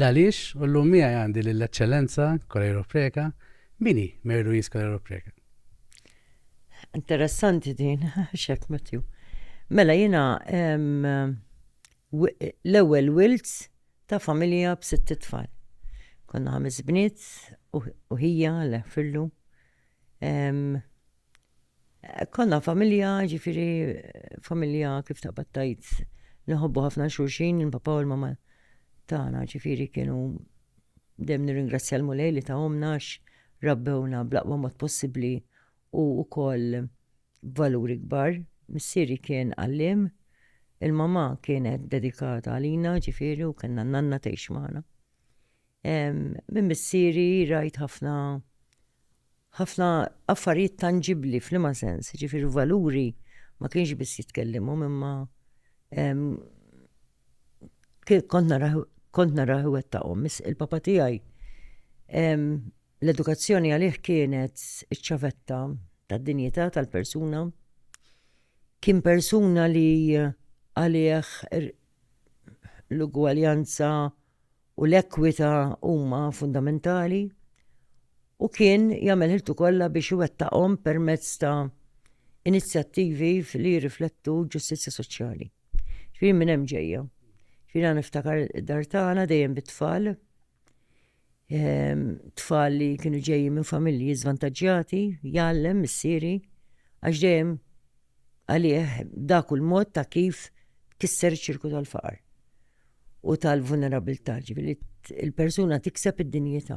L-għalix, u l-lumija għandi l-eccellenza Korea-Ewropreka, bini Mary Louise Korea-Ewropreka. Interessanti din, xek Matthew. Mela jina l-ewwel wilt ta' familja b'6 tfal. Konna 5 bniet u hija l-ħfirlu. Konna familja, ġifiri familja kif ta' battajt nħobbu ħafna xulxin, il-papa u l-mama tagħna ġifiri kienu dem nirringrazzja l-mulej li ta' omnax rabbewna blaqwa mod possibbli u wkoll valuri kbar. Missieri kien għallim, il-mama kienet dedikata għalina ġifiri u kellna nanna tgħix magħna. Minn missieri rajt ħafna affarijiet tangibli fl-ma sens, ġifiri valuri ma kienx biss jitkellmu imma kont naraw wettaqhom. Il-papa tiegħi l-edukazzjoni għalih kienet iċ-ċavetta tad-dinjità tal-persuna. Kien persuna li għalih l-ugwaljanza u l-ekwita huma fundamentali u kien jagħmel ħiltu kollha biex iwettaqhom permezz ta' inizjattivi li jirriflettu ġustizzja soċjali. Ġifieri minn hemm ġejja. Ġifieri niftakar id-dar tagħna dejjem bit-tfal. Tfal li kienu ġejjin minn familji żvantaġġjati, jgħallem missieri għax dejjem għalih dak il-mod ta' kif kisser iċ-ċirku tal-faqar u tal-vulnerabilità, ġifieri il-persuna tikseb id-dinjità.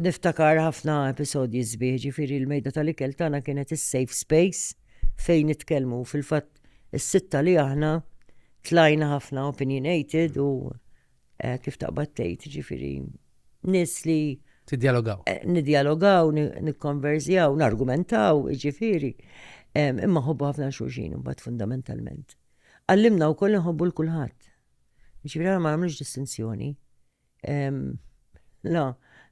Niftakar ħafna episodji sbieħ, ġifieri l-mejda tal-ikel tagħna kienet is-safe space fejn nitkellmu fil-fatt is-sitta li aħna tlajna ħafna opinionated u kif taqbad tgħid, ġifieri nies li niddialogaw, nikkonversjaw, nargumentaw, ġifieri imma ħobbu ħafna xulxin imbagħad fundamentalment. Għallimna wkoll inħobbu l-kulħadd. Ġifieri ma nagħmlux distinzjoni.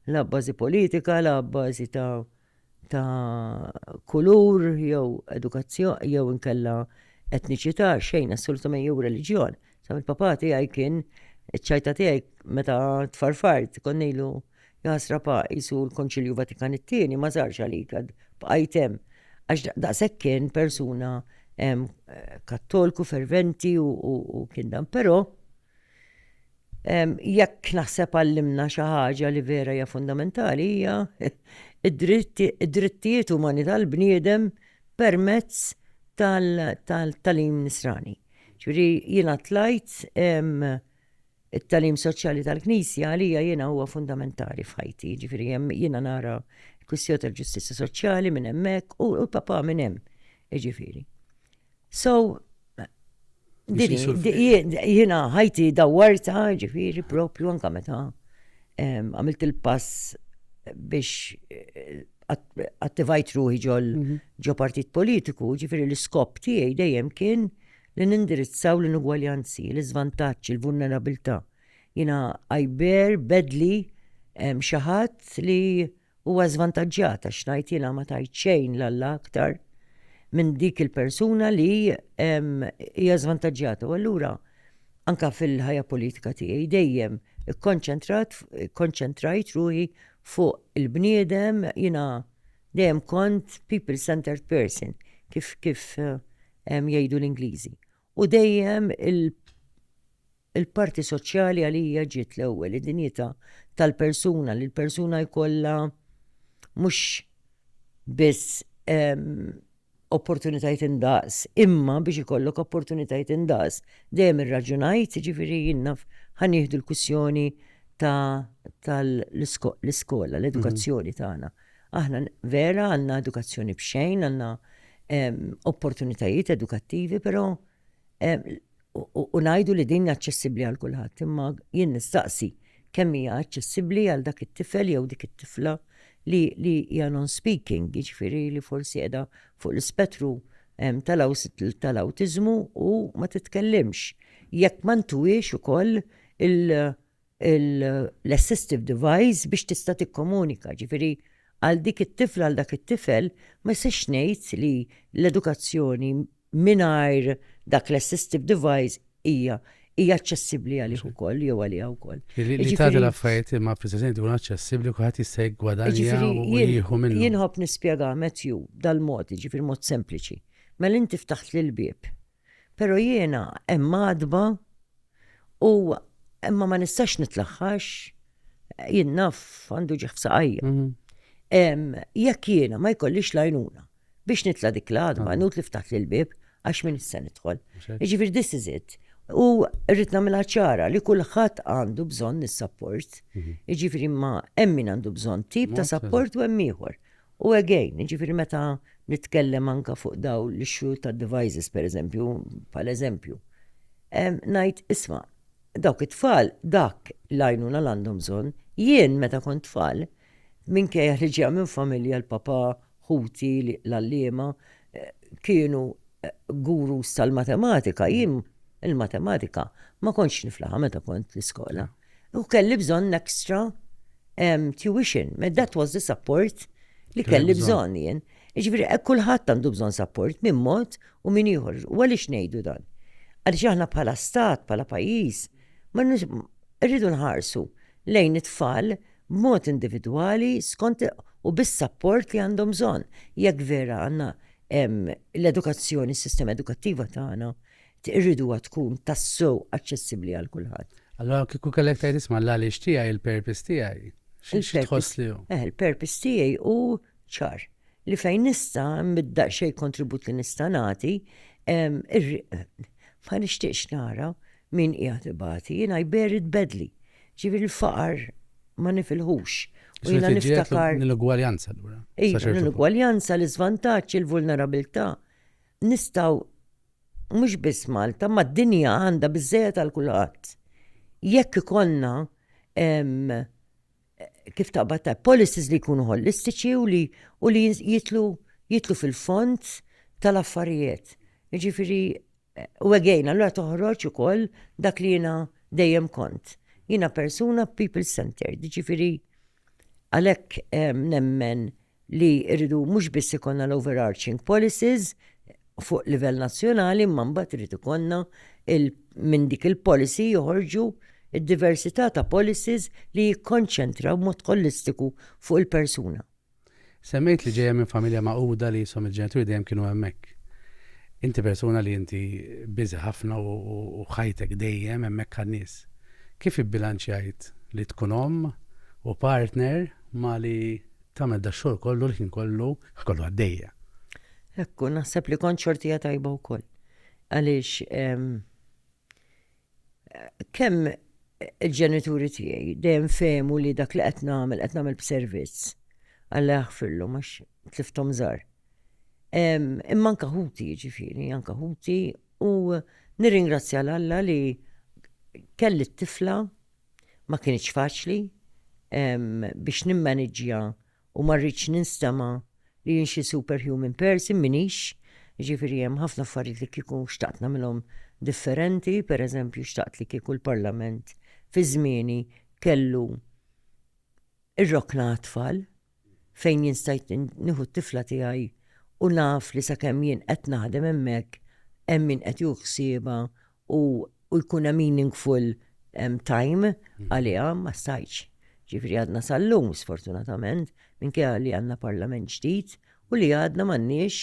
La bażi politika, la bażi ta' kulur, jew edukazzjoni, jew inkella etniċità, xejn assolutament jew reliġjon. Sa il-papa tiegħi kien iċ-ċajta tiegħi meta tfarfart konnejlu jasra pa jisu l-Konċilju Vatikan it-tieni ma żarx għalik bqajt hemm għax daqshekk kien persuna kattolku ferventi u kien dan, però jekk naħseb għallimna xi ħaġa li vera hija fundamentali hija id-drittijiet umani tal-bniedem permezz tal-talim nisrani. Ġifieri jiena tlajt it-talim soċjali tal-Knisja għalija jiena huwa fundamentali f'ħajti. Ġifieri jiena nara l-kwistjoni tal-ġustizzja soċjali minn hemmhekk u l-papa minn hemm. Ġifieri. So jiena ħajti dawwarta ġifieri propju anke meta għamilt il-pass biex attivajt ruħi ġo partit politiku, ġifieri l-iskop tiegħi dejjem kien li nindirizzaw l-inugwaljanzi, l-iżvantaġġi, l-vulnerabilità. Jiena għajber bedli xi ħadd li huwa żvantaġġjat għax ngħid jiena ma tajt xejn l-Alla aktar minn dik il-persuna li hija żvantaġġjata. U allura anke fil-ħajja politika tiegħi dejjem ikkonċentrajt ruħi fuq il-bniedem, jiena dejjem kont people-centered person kif jgħidu l-Ingliżi. U dejjem il-parti soċjali għalija ġiet l-ewwel, id-dinjità tal-persuna li l-persuna jkollha mhux biss opportunitajiet indaqs, imma biex ikollok opportunitajiet indaqs dejjem irraġunajt, ġifieri jiena ħanieħdu l-kwissjoni tal-iskola, l-edukazzjoni tagħna. Aħna vera għandna edukazzjoni b'xejn, għandna opportunitajiet edukattivi, però u ngħidu li din aċċessibbli għal kulħadd, imma jien nistaqsi kemm hija aċċessibbli għal dak it-tifel jew dik it-tifla li hija non-speaking, jiġifieri li forsi qiegħda fuq l-ispettru tal-awtiżmu u ma titkellimx. Jekk ma ntuwiex ukoll l-assistive device biex tista' tikkomunika, ġifieri għal dik it-tifla għal dak it-tifel ma jistax ngħid li l-edukazzjoni mingħajr dak l-assistive device hija hija aċċessibbli għalih ukoll jew għaliha wkoll. Li tagħti l-affarijiet ma' prestazzjoni tkun aċċessibbli kulħadd jista' jiggwadanja u jieħu minnu. Jien ħobb nispjega Matthew dal-mod, jiġifieri mod sempliċi. Mela inti ftaħt lil bieb. Però jiena hemm madba u imma ma nistax nitlaħħax jien naf għandu ġeħ saqajja. Jekk jiena ma jkollix lajnuna biex nitla' dik l-għadba nut li ftaħt lil bieb għax min issa nidħol. Jiġifieri this is it. U rrid nagħmilha ċara li kulħadd għandu bżonn is-support. Jiġifieri ma hemm min għandu bżonn tip ta' support u hemm ieħor. U again, jiġifieri meta nitkellem anke fuq daw l-issue ta' devices pereżempju, bħal eżempju. Ngħid isma' dawk it-tfal dak l-għajnuna l-għandhom bżonn, jien meta kont tfal minkejja li ġew minn familja l-papa ħuti l-allima kienu gurus tal-matematika, jien il-matematika ma kontx niflaħa meta kont l-iskola. U kelli bżonn extra tuition, that was the support li kelli bżonn jien. Jiġifieri kulħadd għandu bżonn support minn mod u minn ieħor. U għaliex ngħidu dan? Għaliex aħna bħala stat, bħala pajjiż, ma rridu nħarsu lejn it-tfal b'mod individwali skont u bis-support li għandhom bżonn. Jekk vera għandna l-edukazzjoni, s-sistema edukattiva tagħna irriduha tkun tassew aċċessibbli għal kulħadd. Allora kieku kellek tgħid isma' l-għaliex tiegħi, il-purpose tiegħi. Xi tħoss li hu? Il-purpose tiegħi hu ċar li fejn nista' mid-daqsxejn kontribut li nista' nagħti ma nixtieqx nara min qiegħed ibati, jiena I bear it badly. Ġifieri l-faqar ma nifilħux. U jiena niftakar l-ugwaljanza allura. L-ugwaljanza, l-iżvantaġġ, il-vulnerabilità. Nistgħu mhux biss Malta, ma d-dinja għandha biżżejjed għal kulħadd. Jekk ikollna kif taqbad policies li jkunu holistiċi u li jitlu fil-fond tal-affarijiet. Jiġifieri u again, allura toħroġ ukoll dak li jiena dejjem kont. Jiena persuna people-centered, jiġifieri għalhekk nemmen li rridu mhux biss ikollna l-overarching policies fuq livell nazzjonali, imma mbagħad irid ikollna minn dik il-policy joħorġu id-diversità ta' policies li jikkonċentraw b'mod holistiku fuq il-persuna. Semmejt li ġejja minn familja maquda li jisom il-ġenituri dejjem kienu hemmhekk. Inti persuna li inti biżi ħafna u ħajtek dejjem hemmhekk għan-nies. Kif ibbilanċjajt li tkun omm u partner ma li tagħmel da xogħol kollu li kien kollu għaddejja? Ekku, naħseb li kont xortija tajba wkoll. Għaliex kemm il-ġenituri tiegħi dejjem fehmu li dak li qed nagħmel b'servizz. Alla jaħfirlu għax tlifthom żgħar. Imma anke ħuti jiġifieri, anke ħuti u nirringrazzja l-Alla li kelli t-tifla ma kienx faċli biex nimmaniġġja u ma rridx ninstema' li jien xi superhuman person minix, jiġifieri hemm ħafna affarijiet li kieku xtaqt nagħmilhom differenti, pereżempju xtaqt li kieku l-Parlament fi żmieni kellu ir-rokna tfal fejn jien stajt nieħu t-tifla tiegħi u naf li sakemm jien qed naħdem hemmhekk hemm min qed jieħu ħsiebha u jkun hemm meaningful time għaliha ma stajtx. Ġifieri għadna sal-lum sfortunatament minkejja li għandna parlament ġdid u li għadna m'għandniex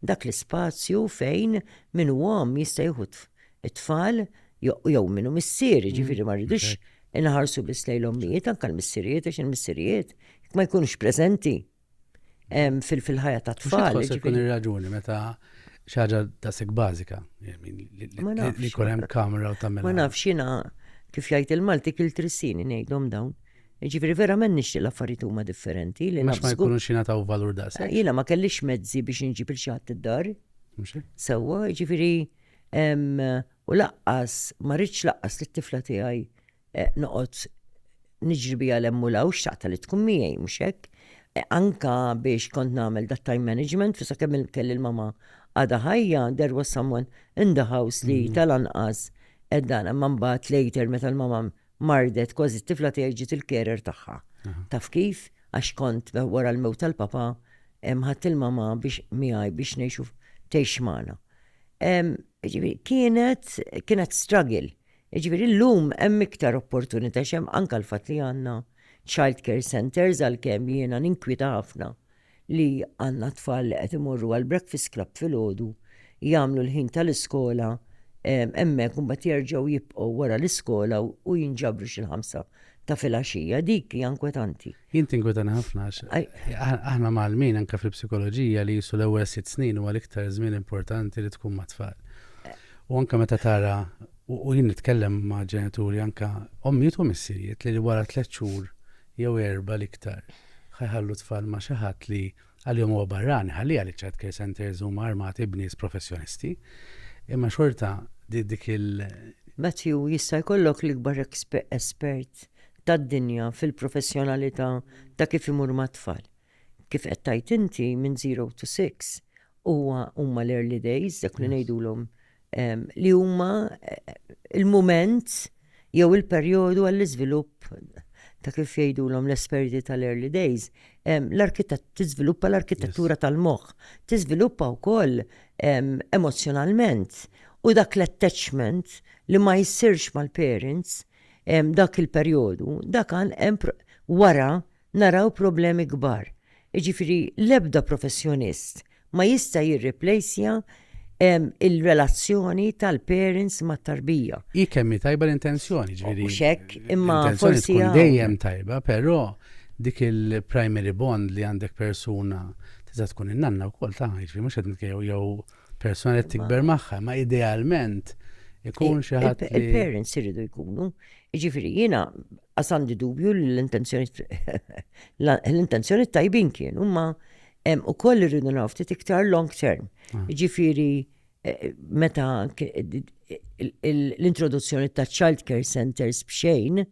dak l-ispazju fejn min huwam jista' jieħu it-tfal jew minnu missieri, ġifieri ma rridux inħarsu biss lejn l-ommijiet anke l-missirijiet għax il-missirijiet ma jkunux preżenti fil-ħajja tat-tfal. Xi tkun ir-raġuni meta xi ħaġa dasek bażika li jkun hemm kamra u tagħmel. Ma nafx jiena kif jgħid il-Malti kil-trissini ngħidhom dawn. Ġifieri verament nixtieq l-affarijiet huma differenti li ma jkunux jingħataw valur daqshekk. Jiena ma kellix mezzi biex inġib il xi ħadd id-dar. Sewwa, ġifieri u laqqas ma rridx laqqas li t-tifla tiegħi noqgħod niġri biha l-emmulaw xtaqta li tkun miegħi mhux hekk. Anka biex kont nagħmel dat time management fi sakemm kelli l-mama għadha ħajja, there was someone in the house li tal-anqas dan imma mbagħad later meta l-mama mardet kważi t-tifla tiegħi ġiet il-carer tagħha. Taf kif? Għax kont wara l-mewt tal-papa ħadd il-mama biex miegħi biex ngħixu tgħix magħna. Kienet struggle. Ġifieri llum hemm iktar opportunità xem anke l-fatt li għandna child care centers għalkemm jiena ninkwita ħafna li għandna tfal li qed imorru għal breakfast club filgħodu jagħmlu l-ħin tal-iskola hemmhekk u mbagħad jerġgħu jibqgħu wara l-iskola u jinġabru xi 5 ta' filgħaxija dik hija inkwetanti. Jien tinkwetani ħafna aħna Malmin anke fil-psikoloġija li jisu l-ewwel 6 snin huwa l-iktar żmien importanti li tkun ma' tfal. U anke meta tara u jien nitkellem ma' ġenituri anke ommijiet u missieriet li wara 3 xhur jew 4 l-iktar ħajħallu tfal ma' xi ħadd li għalihom huwa barrani ħalli għal child care centers huma armati b'nies professjonisti. Imma xorta dik Matthew, jista' jkollok l-ikbar espert tad-dinja fil-professjonalità ta' kif imur ma' tfal. Kif qed tajt inti minn 0 to 6 huma l-early days dak li ngħidulhom li huma il-mument jew il-perjodu għall-iżvilupp ta' kif jgħidulhom l-esperti tal-early days. Tiżviluppa l-arkitettura tal-moħħ, tiżviluppa wkoll emozjonalment u dak l-attachment li ma jsirx mal-parents dak il-perjodu, dak hemm wara naraw problemi kbar. Jiġifieri l-ebda professjonist ma jista' jirreplacja il-relazzjoni tal-parents mat-tarbija. Kemm tajba l-intenzjoni, ġifieri. Mhux hekk, imma forsi tkun dejjem tajba, però dik il-primary bond li għandek persuna tista' tkun in-nanna wkoll ta' ġifieri mhux qed nitkellem jew persuna qed tikber magħha, ma idealment ikun xi ħadd li il-parents iridu jkunu. Jiġifieri jiena għandi dubju l-intenzjoni tajbin kienu, imma ukoll irridu naraw ftit iktar long term. Jiġifieri meta l-introduzzjoni ta' child care centers b'xejn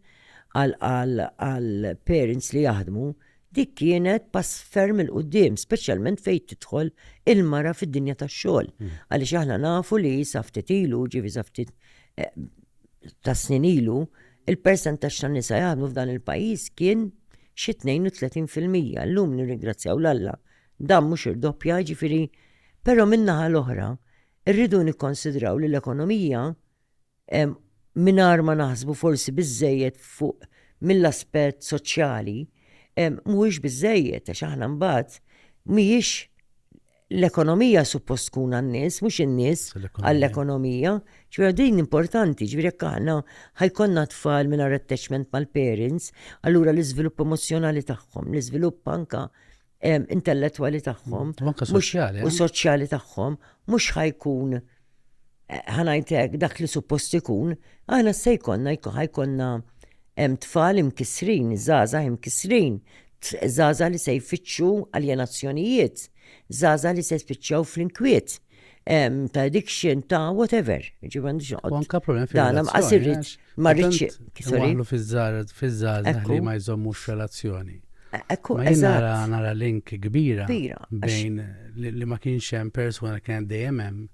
għal parents li jaħdmu, dik kienet pass ferm il-qudiem, speċjalment fejn tidħol il-mara fid-dinja tax-xogħol. Għaliex aħna nafu li sa ftit ilu, ġifi sa ftit ta' snin ilu, il-persentaġġ tan-nisa jaħdmu f'dan il-pajjiż kien xi 32%. Llum nirringrazzjaw l-Alla dan mhux irdoppja, ġifieri, però min-naħa l-oħra rridu nikkonsidraw li l-ekonomija mingħajr ma naħsbu forsi biżżejjed fuq mill-aspett soċjali mhuwiex biżżejjed għax aħna mbagħad mhijiex l-ekonomija suppost tkun għan-nies, mhux in-nies għall-ekonomija. Ġifieri din importanti, ġifieri jekk aħna ħajkonna tfal mingħajr attachment mal-parents, allura l-iżvilupp emozjonali tagħhom, l-iżvilupp anke intellettwali tagħhom u soċjali tagħhom mhux ħajkun ħanajtek dak li suppost ikun, aħna se ħajkonna tfal imkisrin, żgħażagħ imkisrin, żgħażagħ li se jfittxu aljenazzjonijiet, żgħażagħ li se jispiċċaw fl-inkwiet ta' addiction ta' whatever. Anka problem fil-relazzjoni. Ma rridx fiż-żgħażagħ li ma jżommux relazzjoni. Ma nara link kbira bejn li ma kienx hemm persuna kien dejjem hemm.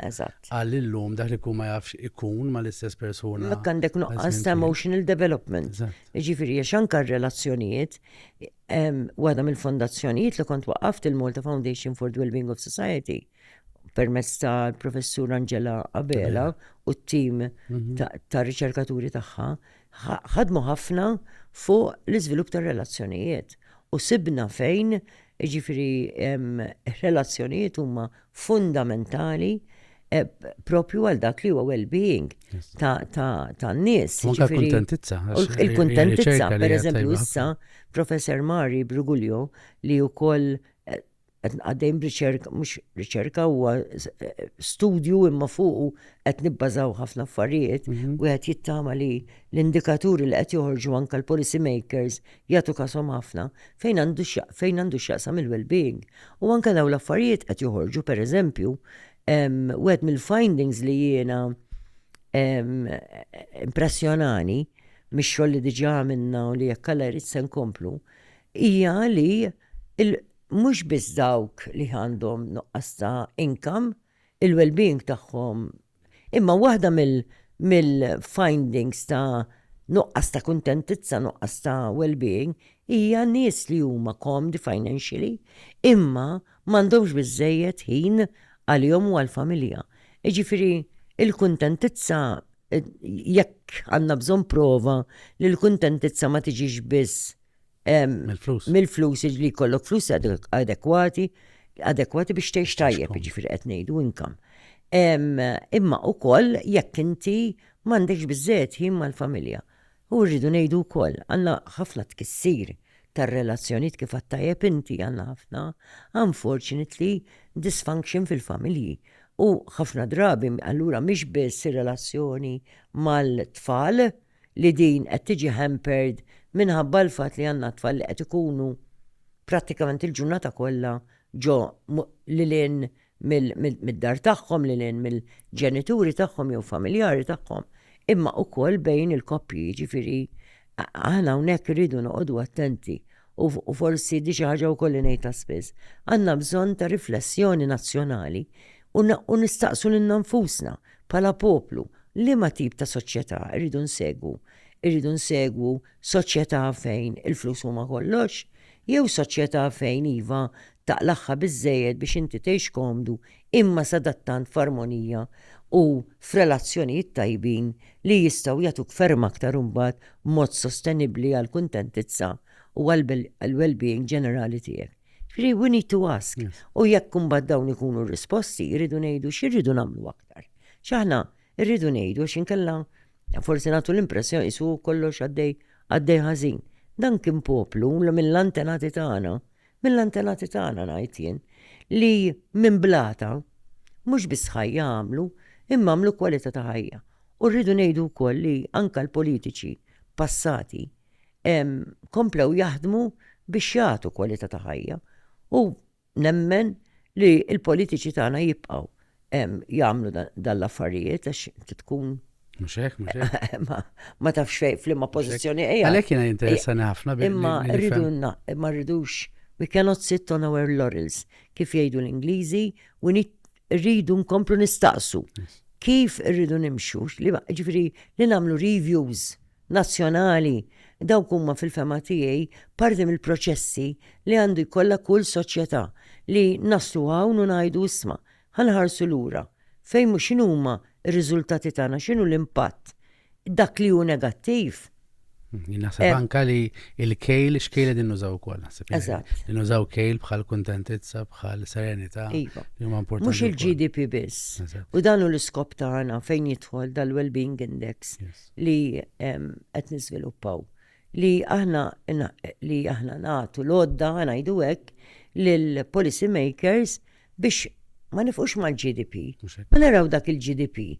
Għal illum dak li kun ma jafx ikun ma l-istess persuna. Dak għandek nuqqas ta' emotional development. Jiġifieri għax anke r-relazzjonijiet waħda mill-fondazzjonijiet li kont waqaft il-Malta Foundation for the Wellbeing of Society permezz tal-professur Angela Abela u t-tim ta' riċerkaturi tagħha ħadmu ħafna fuq l-iżvilupp tar-relazzjonijiet. U sibna fejn, ġifiri, relazzjonijiet huma fundamentali propju għal dak li huwa well-being ta' nies. Il-kuntentizza. Il-kuntentizza, per eżempju, issa Professor Mari Brugulio li wkoll għaddejn b'riċerka, mhux riċerka huwa studju imma fuqu qed nibbażaw ħafna affarijiet u qed jittama li l-indikaturi li qed joħorġu anke l-policy makers jagħtu kasom ħafna fejn għandu x'jaqsam il-well-being. U anke dawn l-affarijiet qed joħorġu pereżempju wieħed mill-findings li jiena impressjonani mix-xogħol li diġà għamilna u li jekk alla jrid se nkomplu hija li mhux biss dawk li għandhom nuqqas ta' income, il-well-being tagħhom, imma waħda mill-findings ta' nuqqas ta' kuntentizza, nuqqas ta' well-being, hija nies li huma comdi financially, imma m'għandhomx biżżejjed ħin għalihom u għall-familja. Jiġifieri il-kuntentizza jekk għandna bżonn prova li l-kuntentizza ma tiġix biss mill-flus li jkollok flus adekwati biex tgħix tajjeb, jiġifieri qed ngħidu income. Imma wkoll jekk inti m'għandekx biżżejjed ħin mal-familja. U rridu ngħidu wkoll għandna ħafna tkissir tar-relazzjonijiet kif għat-tajjeb inti għandna ħafna unfortunately dysfunction fil-familji. U ħafna drabi allura mhix biss ir-relazzjoni mal-tfal li din qed tiġi hampered minħabba l-fatt li għandna tfal li qed ikunu prattikament il-ġurnata kollha ġo lilin mid-dar tagħhom, lilin mill-ġenituri tagħhom jew familjari tagħhom, imma wkoll bejn il-koppji, ġifieri aħna hawnhekk irridu noqogħdu attenti u forsi di xi ħaġa wkoll li ngħidha spiss. Għandna bżonn ta' riflessjoni nazzjonali u nistaqsu lil nfusna bħala poplu liema tip ta' soċjetà irridu nsegwu. Irridu nsegwu soċjetà fejn il-flus huma kollox, jew soċjetà fejn iva taqlaħħa biżżejjed biex inti tgħix komdu imma sadattant f'armonija u f'relazzjonijiet tajbin li jistgħu jagħtuk ferm aktar imbagħad mod sostenibbli għall kuntentizza u għall-well-being ġenerali tiegħek. We need to ask. U jekk imbagħad dawn ikunu risposti, jridu ngħidu x'irridu nagħmlu aktar. X'aħna rridu ngħidu għax inkella forsi nagħtu l-impressjoni isu kollox għaddej ħażin. Dan kien poplu mill-antenati tagħna ngħid jien li minn blata mhux biss ħajja għamlu imma għamlu kwalità ta' ħajja. U rridu ngħidu wkoll li anke l-politiċi passati komplew jaħdmu biex jagħtu kwalità ta' ħajja. U nemmen li l-politiċi tagħna jibqgħu jagħmlu dal-affarijiet għax tkun mhux hekk. Ma tafx fejn fl-imma pożizzjoni qiegħed. Għalhekk jiena interessani ħafna imma rridux we cannot sit on our laurels kif jgħidu l-Ingliżi u rridu nkomplu nistaqsu kif irridu nimxu ġifieri li nagħmlu reviews nazzjonali dawk huma fil-fema tiegħi parti mill-proċessi li għandu jkollha kull soċjetà li naslu hawn u ngħidu isma' ħanħarsu lura fejn mhux x'inhuma r-riżultati tagħna, x'inhu l-impatt dak li hu negattiv. Naħseb anke li l-kejl x'kejl qegħdin nużaw ukoll naħseb. Eżatt. Li nużaw kejl bħal kuntentizza, bħal serenità. Iva. Li huma importanti. Mhux il-GDP biss. U dan hu l-iskop tagħna fejn jidħol dal-well-being index li qed niżviluppaw. Li aħna nagħtu l-għodda ngħidu hekk lill-policy makers biex ma nifqux mal-GDP. Ma naraw dak il-GDP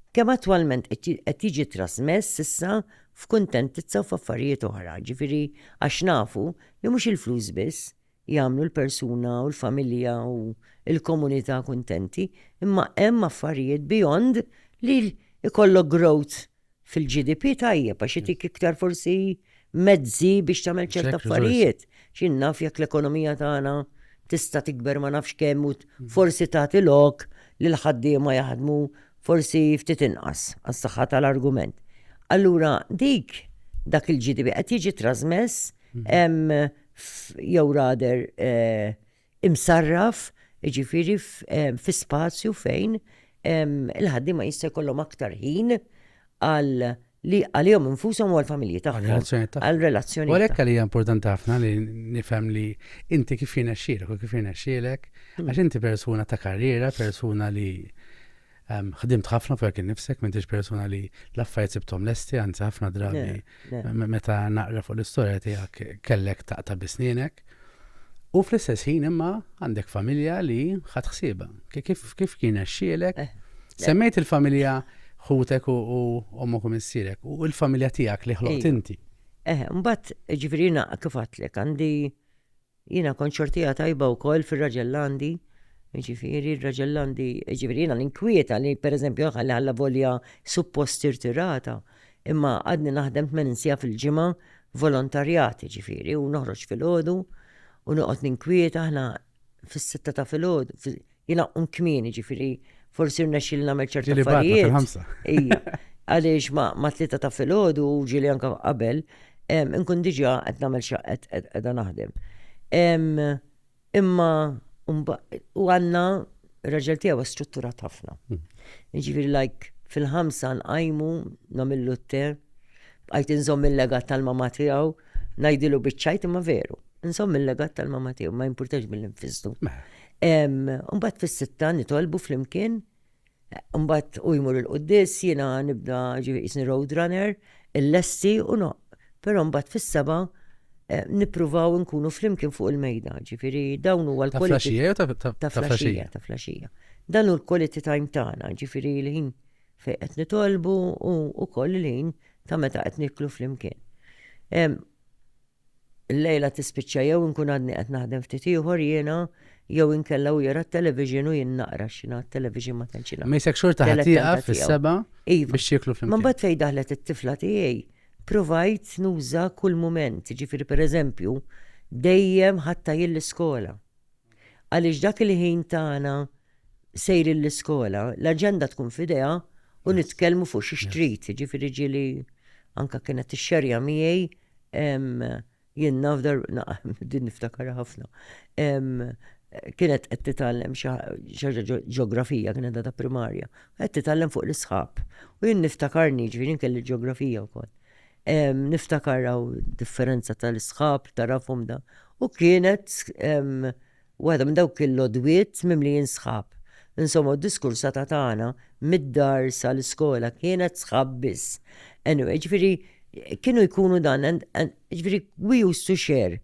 kemm attwalment qed jiġi trasmess issa f'kuntentizza u f'affarijiet oħra. Ġifieri għax nafu li mhux il-flus biss jagħmlu l-persuna u l-familja u l-komunità kuntenti, imma hemm affarijiet beyond li ikollok growth fil-GDP tajjeb għax itik iktar forsi mezzi biex tagħmel ċerta affarijiet. X'in naf jekk l-ekonomija tagħna tista' tikber ma nafx kemm forsi tagħti lok li l-ħaddiema jaħdmu forsi ftit inqas għas-saħħa tal-argument. Allura dak il-GDP qed jiġi trasmess jew rather imsarraf jiġifieri fi spazju fejn il-ħaddiema jista' jkollhom aktar ħin għalihom infushom u għall-familji tagħhom. Għall-relazzjoni. U għalhekk li hija importanti ħafna li nifhem li inti kif jinaxxielek u kif jinaxxielek għax inti persuna ta' karriera, persuna li ħdimt ħafna fuq innifsek, m'intix persuna li l-affarijiet sibthom lesti, anzi ħafna drabi meta naqra fuq l-istorja tiegħek kellek taqta' bisnienek. U fl-istess ħin imma għandek familja li ħadd ħsiebha. Kif kien għaxxielek? Semmejt il-familja ħutek u ommok u missierek u l-familja tiegħek li ħloqt inti. Mbagħad ġifieri kif għadlek għandi jiena kont xortija tajba wkoll fir-Raġellandi. Ġifieri r-Raġellandi ġifieri jiena l-inkwieta li pereżempju ħalli ħalla volja suppost irtirata imma għadni naħdem 8 sija fil-ġimgħa volontarjati ġifieri u noħroġ filgħodu u noqgħod ninkwieta aħna fis-6 ta' filgħodu jiena kmieni ġifieri forsi rnexxielna nagħmel ċerta affarijiet. Għaliex ma 3 ta' filgħodu u ġieli anke qabel inkun diġà qed nagħmel qiegħda naħdem. Imma u għandna raġel tiegħu strutturat ħafna. Jiġifieri fil-5 nqajmu namillu t-te, bqajt inżomm il-legat tal-mama tiegħu, ngħidilu biċċajt imma veru. Inżomm il-legat tal-mama tiegħu, ma jimpurtax bil-infizdu. Mbagħad fis-6 nitolbu flimkien, mbagħad u jmur il-qudies, jiena nibda isni roadrunner, il-lesti u però mbagħad fis-7 nippruvaw nkunu flimkien fuq il-mejda, ġifieri dawn huwa l-quality ta' flaxija. ta' flaxija. Dan hu l-quality time tagħna, ġifieri l-ħin fejn qed nitolbu u wkoll il-ħin ta' meta qed niklu flimkien. Il-lejla tispiċċa jew nkun għadni qed naħdem ftit ieħor jiena jew inkella u jara t-television u jien naqra x'ina t-television ma tantx Ma jsek xorta ħatieqa fis-7 biex jieklu flimkien. Ma mbagħad fejn daħlet it-tifla tiegħi provajt nuża kull mument, ġifieri pereżempju dejjem ħatta jien l-iskola. Għaliex dak il-ħin tagħna sejri l-iskola, l-aġenda tkun f'idea u nitkellmu fuq xi street, ġifieri ġieli anka kienet ix-xerja miegħi jien nafdar din niftakar ħafna. Kienet qed titgħallem xi ġeografija kienet ta' primarja, qed titgħallem fuq l-isħab. U jien niftakarni ġifieri kelli ġeografija wkoll. Niftakaraw differenza tal-isħab, tarafhom da. U kienet waħda minn dawk il-lodwiet mimlijin sħab. Insomma, d-diskursata tagħna mid-dar sal-iskola kienet sħab biss. Anyway, ġifieri kienu jkunu dan, ġifieri we used to share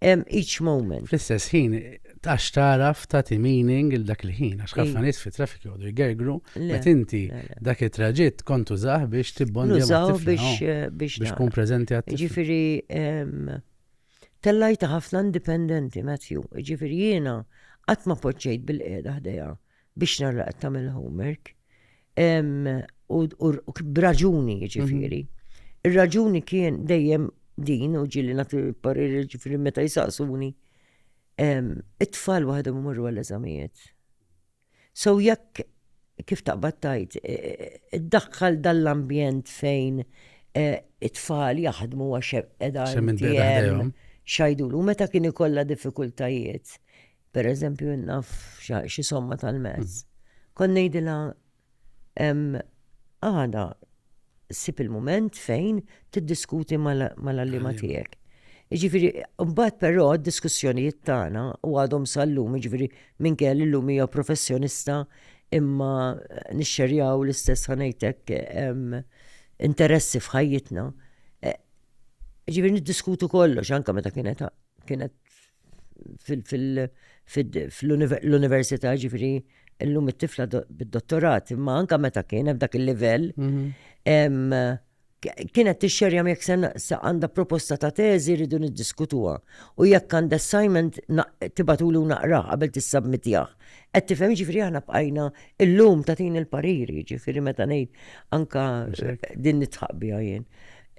each moment. Fl-istess ħin, għax taraf tagħti meaning il dak il-ħin, għax ħafna nies fi traffiku jgħodu jgergru, meta inti dak it-traġitt kont użah biex tibbondja biex tkun preżenti għat-tifel. Ġifieri tellajta ħafna indipendenti, Matthew. Ġifieri jiena qatt ma poġġejt bil-qiegħda ħdejha biex narra qed tagħmel homework. U b'raġuni ġifieri. Ir-raġuni kien dejjem din u ġieli nagħti parir ġifieri meta jsaqsuni. It-tfal waħedhom imorru għall-eżamijiet. So jekk kif taqbad tajt, iddaħħal dal-ambjent fejn it-tfal jaħdmu għax qiegħda xajdulu meta kien ikollha diffikultajiet. Pereżempju naf xi somma tal-mezz. Kon ngħidilha għada sib il-moment fejn tiddiskuti mal-allima tiegħek. Ġifieri, mbagħad però d-diskussjonijiet tagħna u għadhom sal-lum, ġifieri minn kelli llum hija professjonista imma nixxerjaw l-istess ħanejtek interessi f'ħajjitna. Ġifieri niddiskutu kollox anke meta kienet fl-università, ġifieri illum it-tifla bid-dottorat, imma anke meta kien f'dak il-livell kienet tixxerja jekk se għandha proposta ta' teżi rridu niddiskutuha. U jekk għandha assignment tibatulu naqrah qabel tissubmitjah. Qed tifhem ġifieri aħna bqajna illum tagħtini l-pariri, ġifieri meta ngħid anke din nitħaq biha jien.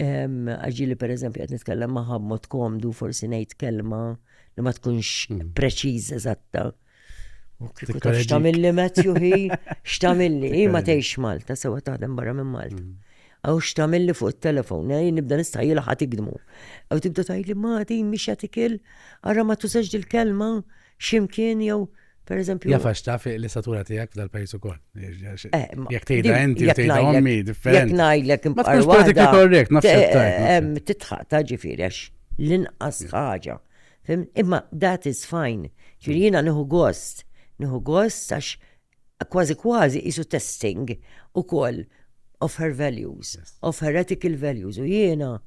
Għaġili pereżempju qed nitkellem magħha b'mod komdu forsi ngħid kelma li ma tkunx preċiża eżatta. X'tagħmilli Matthew x'tagħmilli ma tgħix Malta sewwa taħdem barra minn Malta. Aw x'tagħmilli fuq it-telefon, nibda nistgħilha ħadd ikdmu. Aw tibda tgħidli ma din mhix jagħtikel ara ma tużax il-kelma x'imkien jew pereżempju. Jafax taf l-istatura tiegħek f'dal-pajjiż ukoll. Jekk tgħidha inti u tgħidha ommi differenti. Jekk ngħidlek imqar waħda. Titħaq ta' ġifieri għax l-inqas ħaġa. Imma that is fine. Ġifieri jiena nieħu gost għax kważi qisu testing ukoll of her values, of her ethical values. U jiena,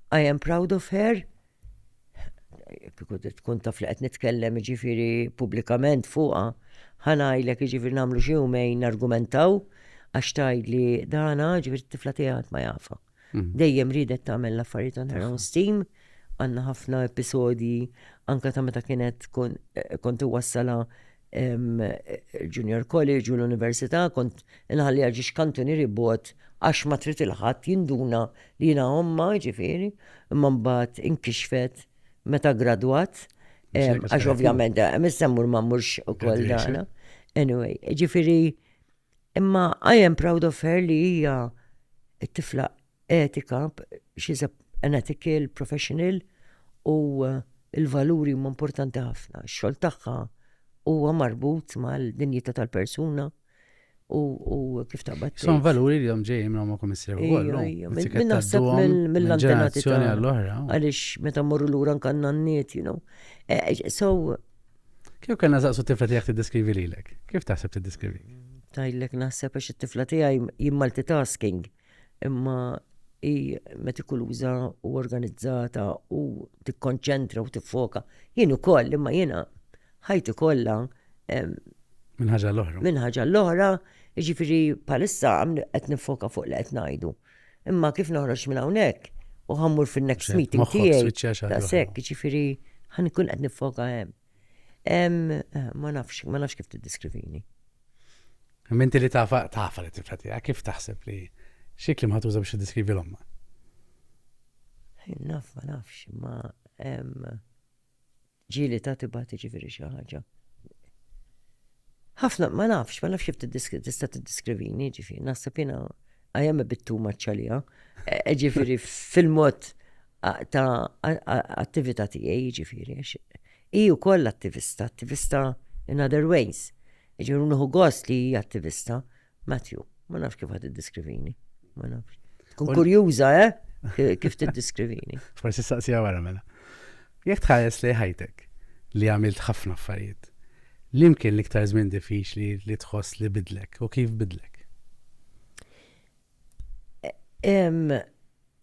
I am proud of her. Tkun taf li qed nitkellem ġifieri pubblikament fuqha, ħanajlek ġifieri nagħmlu xi jumejn argumentaw għax tgħidli dana ġifieri t-tifla tiegħek ma jafa. Dejjem ridet tagħmel l-affarijiet on her own steam, għandna ħafna episodji anke ta' meta kienet kont iwassala junior college u l-università kont inħalli għalġi xkantuni ribot għax ma trid il-ħadd jinduna li jiena omma ġifieri imma mbagħad inkixfet meta gradwat għax ovvjament missemmur ma mmurx ukoll dana. Anyway, ġifieri imma I am proud of her li hija t-tifla etika, she's an ethical professional u il-valuri huma importanti ħafna. X-xogħol tagħha huwa marbut mal-dinjità tal-persuna u kif taqbad. Son valuri li jom ġejjin minn huma komissarju kollu. Minn naħseb mill-antenati ġenerazzjoni għall-oħra. għaliex meta mmorru lura nkannanniet, you know. So Kif kellna saqsu tifla tiegħek tiddeskrivi lilek? Kif taħseb tiddeskrivi? tajlek naħseb għax it-tifla tiegħi multitasking, imma hi metikuluża u organizzata u tikkonċentra u tiffoka. Jien ukoll, imma jiena ħajti kollha Minn ħaġa l-oħra. minn ħaġa l-oħra, jiġifieri bħalissa qed nifoka fuq li qed ngħidu. Imma kif noħroġ minn hawnhekk u ħammur fin-next meeting tiegħi. Daqshekk, jiġifieri ħankun qed nifoka hemm. Ma nafx kif tiddiskrivini. Minti li tafa li tifla tiegħek, kif taħseb li xi kliem ħatuża biex tiddeskrivi l-omma? Ma nafx, ma ġieli ta' tibgħat jiġifieri xi ħaġa. Ħafna ma nafx kif tista' tiddiskrivini, ġifieri naħseb jiena I am a bit too much għalija. Ġifieri fil-mod ta' attività tiegħi, ġifieri. Hi wkoll attivista in other ways. Ġifieri nieħu gost li hija attivista. Matthew, ma nafx kif ħad tiddiskrivini. Ma nafx. Tkun kurjuża, kif tiddiskrivini. Forsi staqsija wara mela. Jekk tħares li ħajtek li għamilt ħafna affarijiet, l-imkien l-iktar żmien diffiċli li tħoss li bidlek u kif bidlek?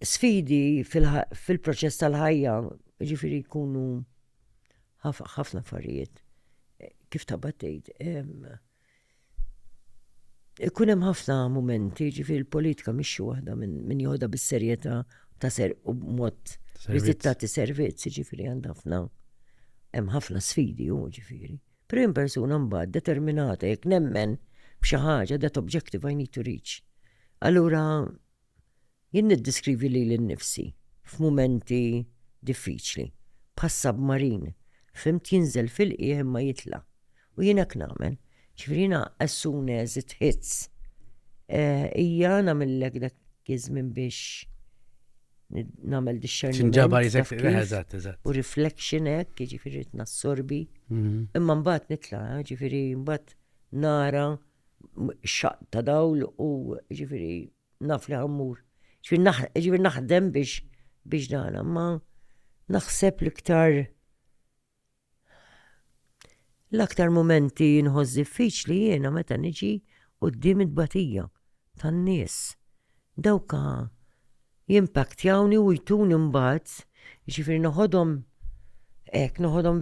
Sfidi fil-proċess tal-ħajja, ġifieri jkunu ħafna affarijiet. Kif taqbad tgħid? Ikun hemm ħafna mumenti, ġifieri l-politika mhix waħda minn joħodha bis-serjetà u b'mod li tagħti servizz, ġifieri għandha hemm ħafna sfidi ġifieri. Però hemm persuna mbagħad determinata jekk nemmen b'xi ħaġa that objective I need to reach. Allura jien niddeskrivi lili nnifsi f'mumenti diffiċli, bħas marin, fimt jinżel fil-qiegħ imma jitla'. U jien hekk nagħmel. Ġifieri jiena as soon as it hits. Hija nagħmellek dak iż-żmien biex nagħmel discerniment u reflection hekk, jiġifieri nassorbi. Imma mbagħad nitla', ġifieri mbagħad nara xaq ta' dawl u ġifieri naf li ħammur. Ġifieri naħdem biex dana, ma naħseb l-aktar momenti nħoss diffiċli jiena meta niġi quddiem it-tbatija tan-nies. Dawka jimpaktjawni u jtuni mbagħad, ġifieri noħodhom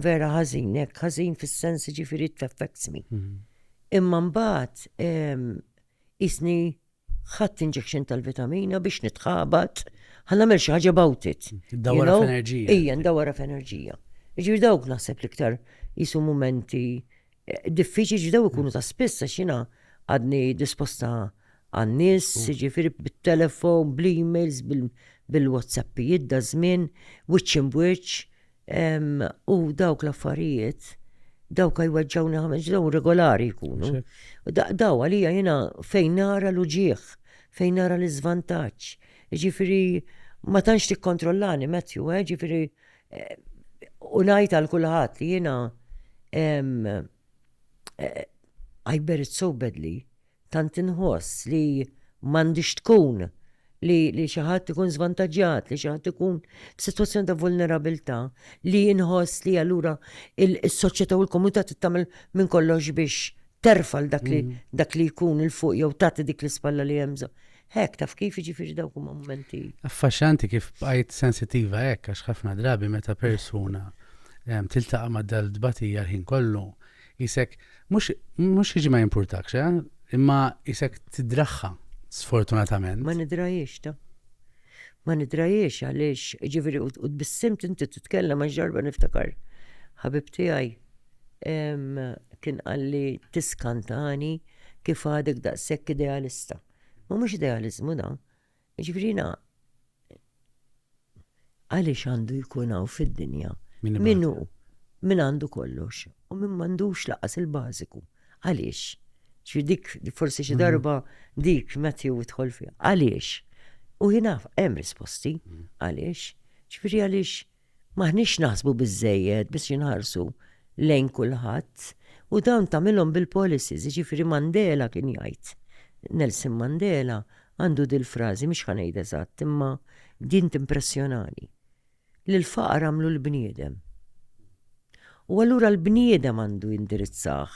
vera ħażin, hekk ħażin fis-sens ġifieri it affects me. Imma mbagħad isni ħadd injection tal-vitamina biex nitħabat, ħannagħmel xi ħaġa about it. Ndawwara f'enerġija. Ejja, ndawwara f'enerġija. Ġifieri dawk naħseb l-iktar jisu momenti diffiċli daw ikunu ta' spiss għax jiena għadni disposta għan-nies, ġifieri bit-telefon, bl-emails, bil-WhatsAppijiet da żmien, wiċċ in wiċċ, u dawk l-affarijiet, dawk jweġġawni ħameġ daw regolari jkunu. Daw għalija jiena fejn nara l-uġieħ, fejn nara l-iżvantaġġ. Ġifieri ma tantx tikkontrollani Matthew, ġifieri u ngħid għal kulħadd li jiena I bear it so badly, tant inħoss li m'għandix tkun li xi ħadd ikun żvantaġġjat, li xi ħadd ikun f'sitwazzjoni ta' vulnerabilità, li inħoss li allura is-soċjetà u l-komunità tagħmel minn kollox biex terfal dak li jkun il fuq jew tagħti dik l-ispalla li hemm. Hekk taf kif jiġifieri dawk huma mummenti. Affaxxanti kif bqajt sensittiva hekk għax ħafna drabi meta persuna tiltaqa' ma' dal-dbatija l-ħin kollu isek mhux jiġi ma jimpurtakx, imma isek tidraħħa sfortunatament. Ma nidrajiex Ma nidrajiex għaliex ġifieri u bissimt inti titkellem ma' ġarba niftakar. Ħabib tiegħi kien qalli tiskantani kif għadek daqshekk idealista. Ma mhux idealizmu da. Ġifieri għaliex għandu jkun hawn fid-dinja. Minnu min għandu kollox u min m'għandux laqas il-bażiku. Għaliex? Dik forsi xi darba dik Matthew idħol fiha. Għaliex? U jiena hemm risposti. Għaliex? Ġifieri għaliex maħniex naħsbu biżżejjed biex jinħarsu lejn kulħadd U dawn tamilhom bil-policies, ġifiri Mandela kien jgħid. Nelson Mandela għandu dil-frażi mhix ħanejd eżatt, imma din timpressjonani. L-faqar għamlu l-bniedem. U allura l-bniedem għandu jindirizzah.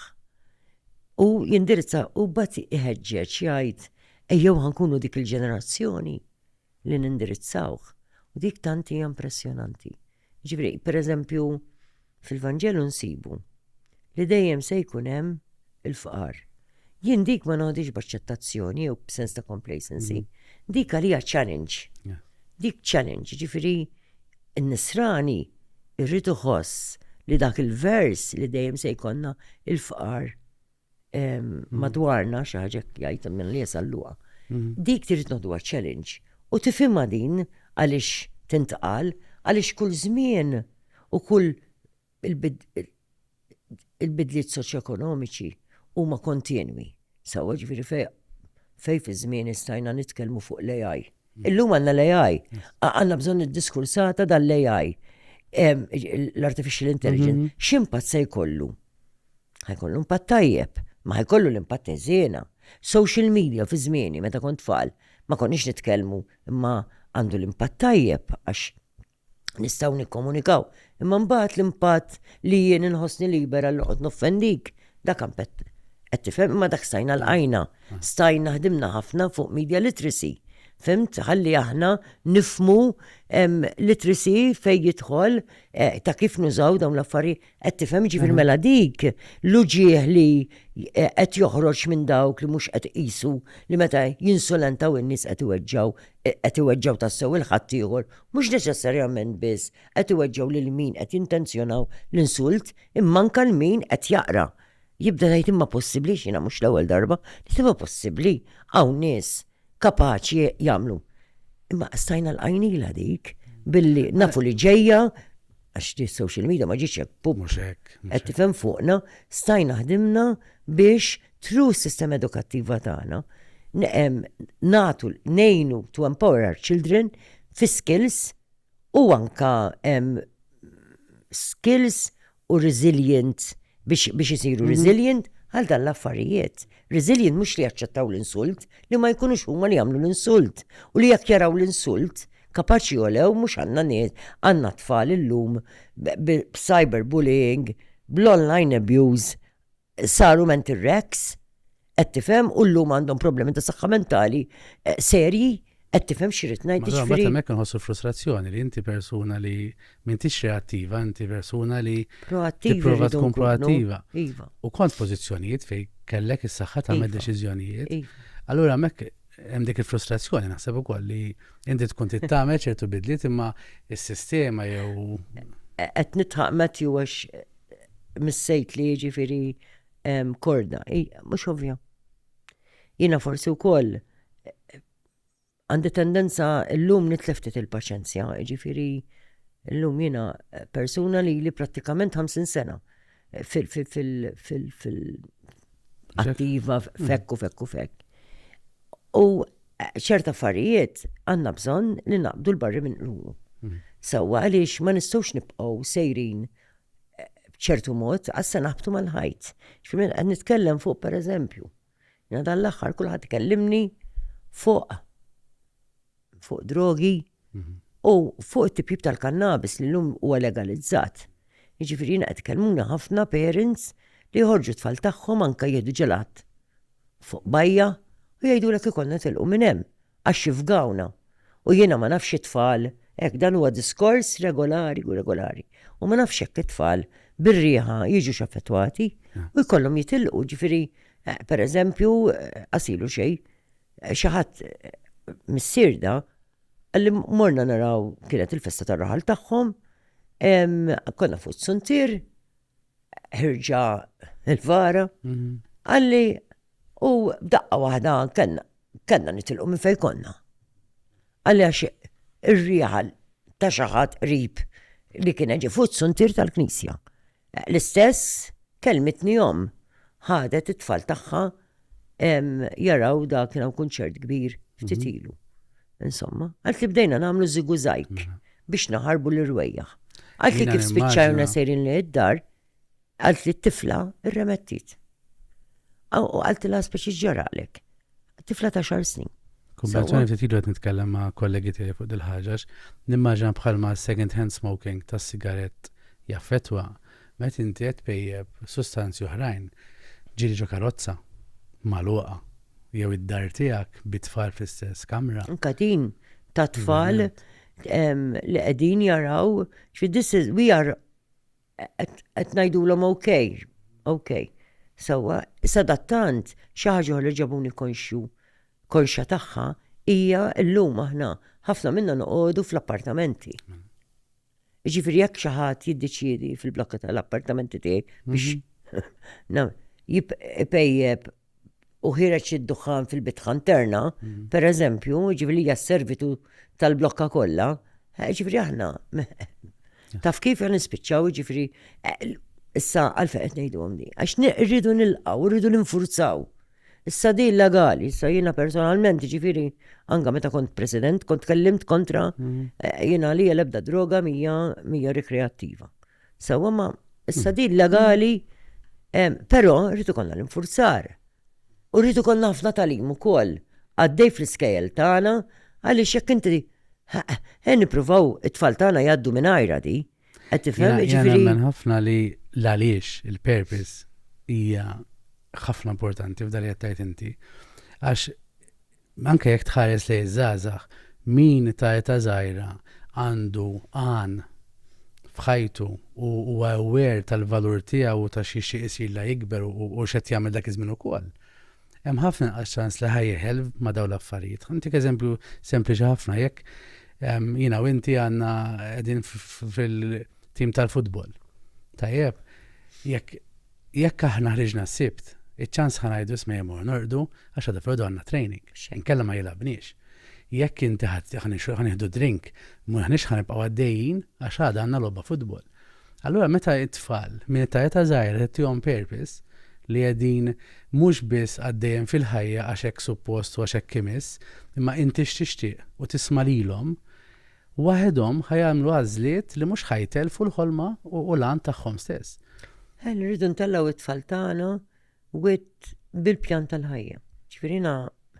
U jindirizza u bat iħeġġeġ jgħid ejjew ħankunu dik il-ġenerazzjoni li nindirizzawh. U dik tanti impressjonanti. Ġifri, per eżempju, fil-Vanġelu nsibu li dejjem se jkun hemm il-faqar. Jien dik ma noħdix b'aċċettazzjoni jew b'sens ta' complacency. Dik għalija challenge. Dik challenge, ġifri, n-nisrani irrid iħoss li dak il-vers li dejjem se jkollna il-faqar madwarna xi ħaġa jgħid minn li jasalluha. Dik trid noħduha challenge u tifhimha din għaliex tintqal, għaliex kull żmien u kull il-bidliet soċjoekonomiċi huma kontinwi. Sewwa ġifieri fej fi żmien istajna nitkellmu fuq l-AI. Illum għandna l-AI, għandna bżonn id-diskursata dal-AI, l-artificial intelligence, x'impatt se jkollu? Ħajkollu impatt tajjeb, ma ħajkollu l-impatt eżiena. Social media fi żmieni meta kont tfal ma konniex nitkellmu imma għandu l-impatt tajjeb għax nistgħu nikkomunikaw. Imma mbagħad l-impatt li jien inħossni libera li noqgħod noffendik dak qed tifhem imma dak stajna l-għajna. Stajna ħdimna ħafna fuq media literacy. Fimt, ħalli aħna nifmu literacy fej jidħol ta' kif nużaw dawn l-affarijiet qed tifhem ġifier mela dik l-uġieħ li qed joħroġ minn dawk li mhux qed iqisu li meta jinsolentaw in-nies qed iweġġaw tassew il-ħadd ieħor mhux neċessarjament biss qed iweġġaw lil min qed jintenzjonaw l-insult imma anke l-min qed jaqra. Jibda ngħid imma possibbli x'jiena mhux l-ewwel darba li timma possibbli hawn nies kapaċi jagħmlu. Imma stajna l-għajnila dik billi nafu li ġejja għax di social media ma ġietx hekk pub. Qed tifhem fuqna, stajna ħdimna biex tru s-sistema edukattiva tagħna nagħtu ngħinu to empower our children fi skills u anka skills u resilient biex isiru resilient għal dan l-affarijiet. Resilient mhux li jaċċettaw l-insult, li ma jkunux huma li jagħmlu l-insult. U li jekk jaraw l-insult, kapaċi jolew mhux għandna tfal illum b'cyberbullying, bl-online abuse, saru mental wrecks, qed tifhem u llum għandhom problemi ta' saħħa mentali serji, qed tifhem x'irid ngħid jiġifieri. Meta hemmhekk inħossu frustrazzjoni li inti persuna li m'intix reattiva, inti persuna li tipprova tkun proattiva. U kont pożizzjonijiet fejn kellek is-saħħa tagħmel deċiżjonijiet. Allura hemmhekk hemm dik il-frustrazzjoni naħseb ukoll li inti tkun tittamel ċertu bidliet imma s-sistema jew qed nitħaq Matthew għax missejt li jiġifieri korda. Mhux ovvja. Jiena forsi wkoll għandi tendenza l-lum nitleftet il-paċenzja, ġifiri l-lum jina persuna li prattikament 50 sena fil-attiva fekk. U ċerta affarijiet għanna bżon li naqbdu l-barri minn l-lum. Sawa għaliex ma nistawx nibqgħu sejrin b'ċertu mod għassa naħbtu mal-ħajt. Ġifiri għad nitkellem fuq per eżempju. Jina dal-axħar kulħadd kellimni fuq drogi u fuq it-tipjib tal-kannabis li l-lum huwa legalizzat. Jiġifieri jiena qed kellmuna ħafna parents li jħorġu tfal tagħhom anke jieħdu ġelat fuq bajja u jgħidulek ikollna tilqu minn hemm għax jifgawna. U jiena ma nafx it-tfal hekk dan huwa diskors regolari. U ma nafx hekk it-tfal bir-rieħa jiġu xaffettwati u jkollhom jitilqu. Ġifieri pereżempju qasilu xejn xi ħadd mis-sirda għalli morna naraw kienet il-festa tar-raħal tagħhom, konna fuq suntir, ħirġa il-vara, għalli u b'daqqa waħda kellna nitilqu minn fejn konna. Għalli għax ir-riħal ta' xi ħadd qrib li kien ġie fuq suntir tal-Knisja. L-istess kelmitni jom ħadet it-tfal tagħha jaraw dak kien kunċert kbir ftit ilu. Insomma, għalt li bdejna nagħmlu żigużajk biex naħarbu l-irwejjaħ. Għalt li kif spiċċajna sejrin li id-dar, Għalt li t-tifla irremettit. U għalt la speċi ġaralek. Tifla ta' 10 snin. Kumbazzjoni ftit ilu qed nitkellem ma' kollegi tiegħi fuq dil-ħaġa, nimmaġan bħalma second hand smoking tas-sigarett jaffettwa, meta inti qed pejjeb sustanzi oħrajn ġieli ġo karozza magħluqa jew id-dar tiegħek bit-tfal fl-istess kamra. Katin ta' tfal li qegħdin jaraw we are qed ngħidulhom okay. Sewwa, sadattant xi ħaġa li ġabuni konxa tagħha hija llum aħna ħafna minna noqogħdu fl-appartamenti. Ġifieri jekk xi ħadd jiddeċiedi fil-blokka tal-appartamenti tiegħi biex ipejjeb u ħireġ id-duħan fil-bitħan terna, pereżempju, ġifieri hija s-servitu tal-blokka kollha, ġifieri aħna taf kif nispiċċaw ġifieri issa għalfejn qed ngħidhom di. Għax rridu nilqgħu, rridu ninfurzaw. Issa di illegali, issa jiena personalment ġifieri anke meta kont president, kont kellimt kontra jiena li l-ebda droga mija rikreattiva. Sewwa ma issa di illegali, però rridu konna l-infurzar. U rridu konna ħafna talim ukoll għaddej fl-iskejjel tagħna għaliex jekk inti nippruvaw it-tfal tagħna jgħaddu mingħajra di. Qed tifhem ġifieri. Jiena ħafna li l-għaliex il-purpose hija ħafna importanti f'dal li qed inti. Għax anke jekk tħares li żgħażagħ min ta' età żgħira għandu għan f'ħajtu u aware tal-valur tiegħu ta' xi isirla jikber u x'qed jagħmel dak iż-żmien ukoll. Hemm ħafna ċans li ħajjeħel ma' dawn l-affarijiet. Ħantik eżempju sempliċi ħafna jekk jiena u inti għandna qegħdin fil-tim tal-futbol. Tajjeb, jekk aħna ħriġna s-sibt, iċ-ċans ħanajdu isma' jemur nordu għax għadha frodu għandna training. Inkella ma jilabniex. Jekk inti ħanieħdu drink, m'aħniex ħanibqgħu għaddejjin għax għadha għandna logħba futbol. Allura meta t-tfal minn ta' età żgħira tihom purpose li qegħdin mhux biss għaddejjem fil-ħajja għax hekk suppost u għax hekk imiss, imma inti x'tixtieq u tisma' lilhom, waħedhom ħajamlu għażliet li mhux ħajtelfu l-ħolma u l-għan tagħhom stess. Rridu ntellaw it-tfal tagħna bil-pjan tal-ħajja. Ġifieri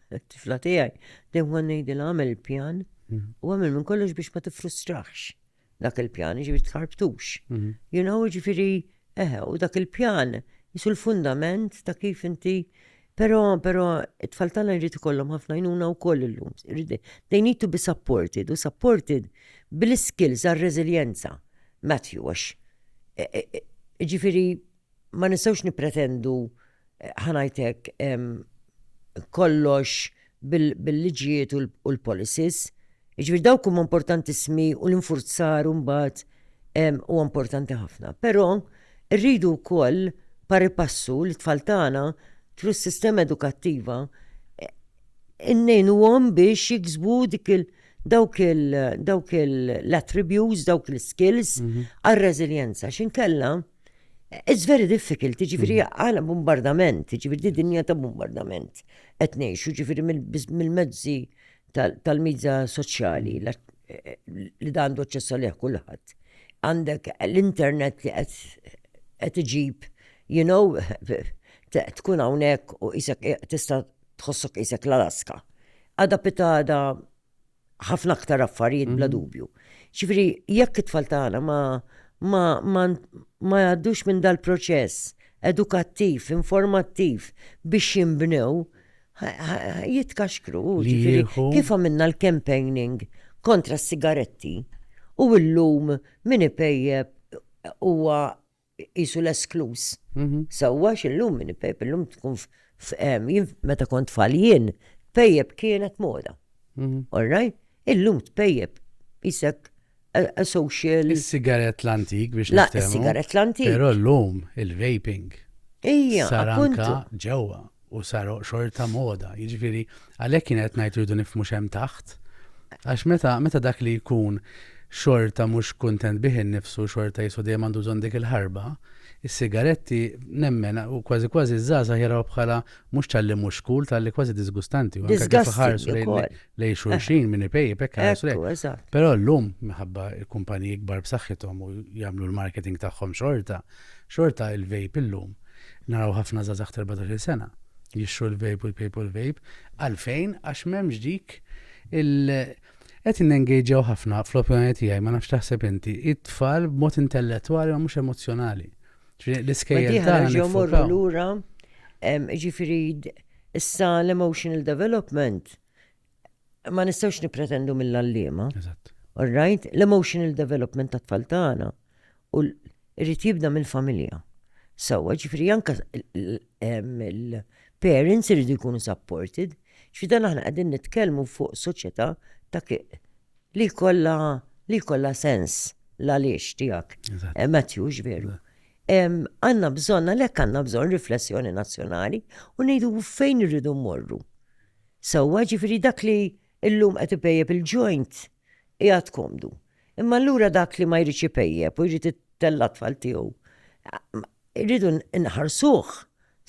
t-tifla tiegħi dejjem ngħidilha għamel il-pjan u għamel minn kollox biex ma tifrustrax dak il-pjan, ġifieri tħarbtux. Ġifieri u dak il-pjan jisu l-fundament ta' kif inti però it-tfal tagħna jrid ikollhom ħafna jnuna wkoll illum. They need to be supported bil-skills għar-reżiljenza. Matthew għax ġifieri ma nistgħux nippretendu ħanajtek kollox bil-liġijiet u l-policies. Ġifieri dawk huma importantissimi u l-infurzar mbagħad huwa importanti ħafna. Però rridu wkoll pari passu l-tfal tagħna tru s-sistema edukattiva innejnuhom biex jiksbu dawk l-attributes, dawk l-skills għal-reżiljenza. X'inkella it's very difficult, ġifieri għala bombardament, ġifieri dinja ta' bombardament qed ngħixu ġifieri mill-mezzi tal-midja soċjali li għandu aċċess għalih kulħadd. Għandek l-internet li qed iġib, tkun hawnhekk u isek tista' tħossok isek l-Alaska. Għada pitada ħafna aktar affarijiet bla dubju. Ġifieri jekk it-tfal tagħna ma jgħaddux minn dal-proċess edukattiv, informattiv biex jinbnew, jitkaxkru. Kif għamilna l-campaigning kontra s-sigaretti u l-lum min ipejjeb huwa jisu l-esklus. Sewwa x'illum min ipejjeb, illum tkun meta kont tfal pejjeb kienet moda. All right? Illum tpejjeb isek a social. Is-sigaret l-antik biex niftehmu. Is-sigaret l-antik. Però l-lum il-vaping. Sar appuntu. anka ġewwa u sar xorta moda. Jiġifieri għalhekk kien qed ngħid irridu nifhmu x'hemm taħt. Għax meta dak li jkun xorta mhux kuntent bih innifsu, xorta jisu dejjem għandu bżonn dik il-ħarba, is-sigaretti nemmen u kważi żgħażagħ jaraw bħala mhux tal-li mhux cool, tal-li kważi disgustanti. U anke kif ħarsu lejn xulxin minn ipejjeb hekk ħarsu lejn. Però llum minħabba l-kumpaniji kbar b'saħħithom u jagħmlu l-marketing tagħhom xorta il-vape illum naraw ħafna żgħażagħ 14 sena jixxu l-vape u l-vape u l-vape għalfejn għax m'hemmx dik qed innengagew ħafna fl-opinjoni tiegħi ma nafx taħseb inti it-tfal b'mod intellettwali ma mhux emozzjonali. L-iskejjel tagħna nifokaw lura ġifieri issa l-emotional development ma nistgħux nippretendu mill-allima. Eżatt. All right? L-emotional development tat-tfal tagħna u irid jibda mill-familja. Sewwa ġifieri anke il-parents iridu jkunu supported. Ġifieri dan aħna qegħdin nitkellmu fuq soċjetà ta' li kollha sens l-għaliex tiegħek. Matthew veru. Għandna bżonn għalhekk għandna bżonn riflessjoni nazzjonali u ngħidu fejn irridu mmorru. Sewwa ġifieri dak li llum qed ipejjeb il-joint qiegħed komdu. Imma allura dak li ma jridx ipejjeb u jrid ittella tfal tiegħu. Irridu nħarsuh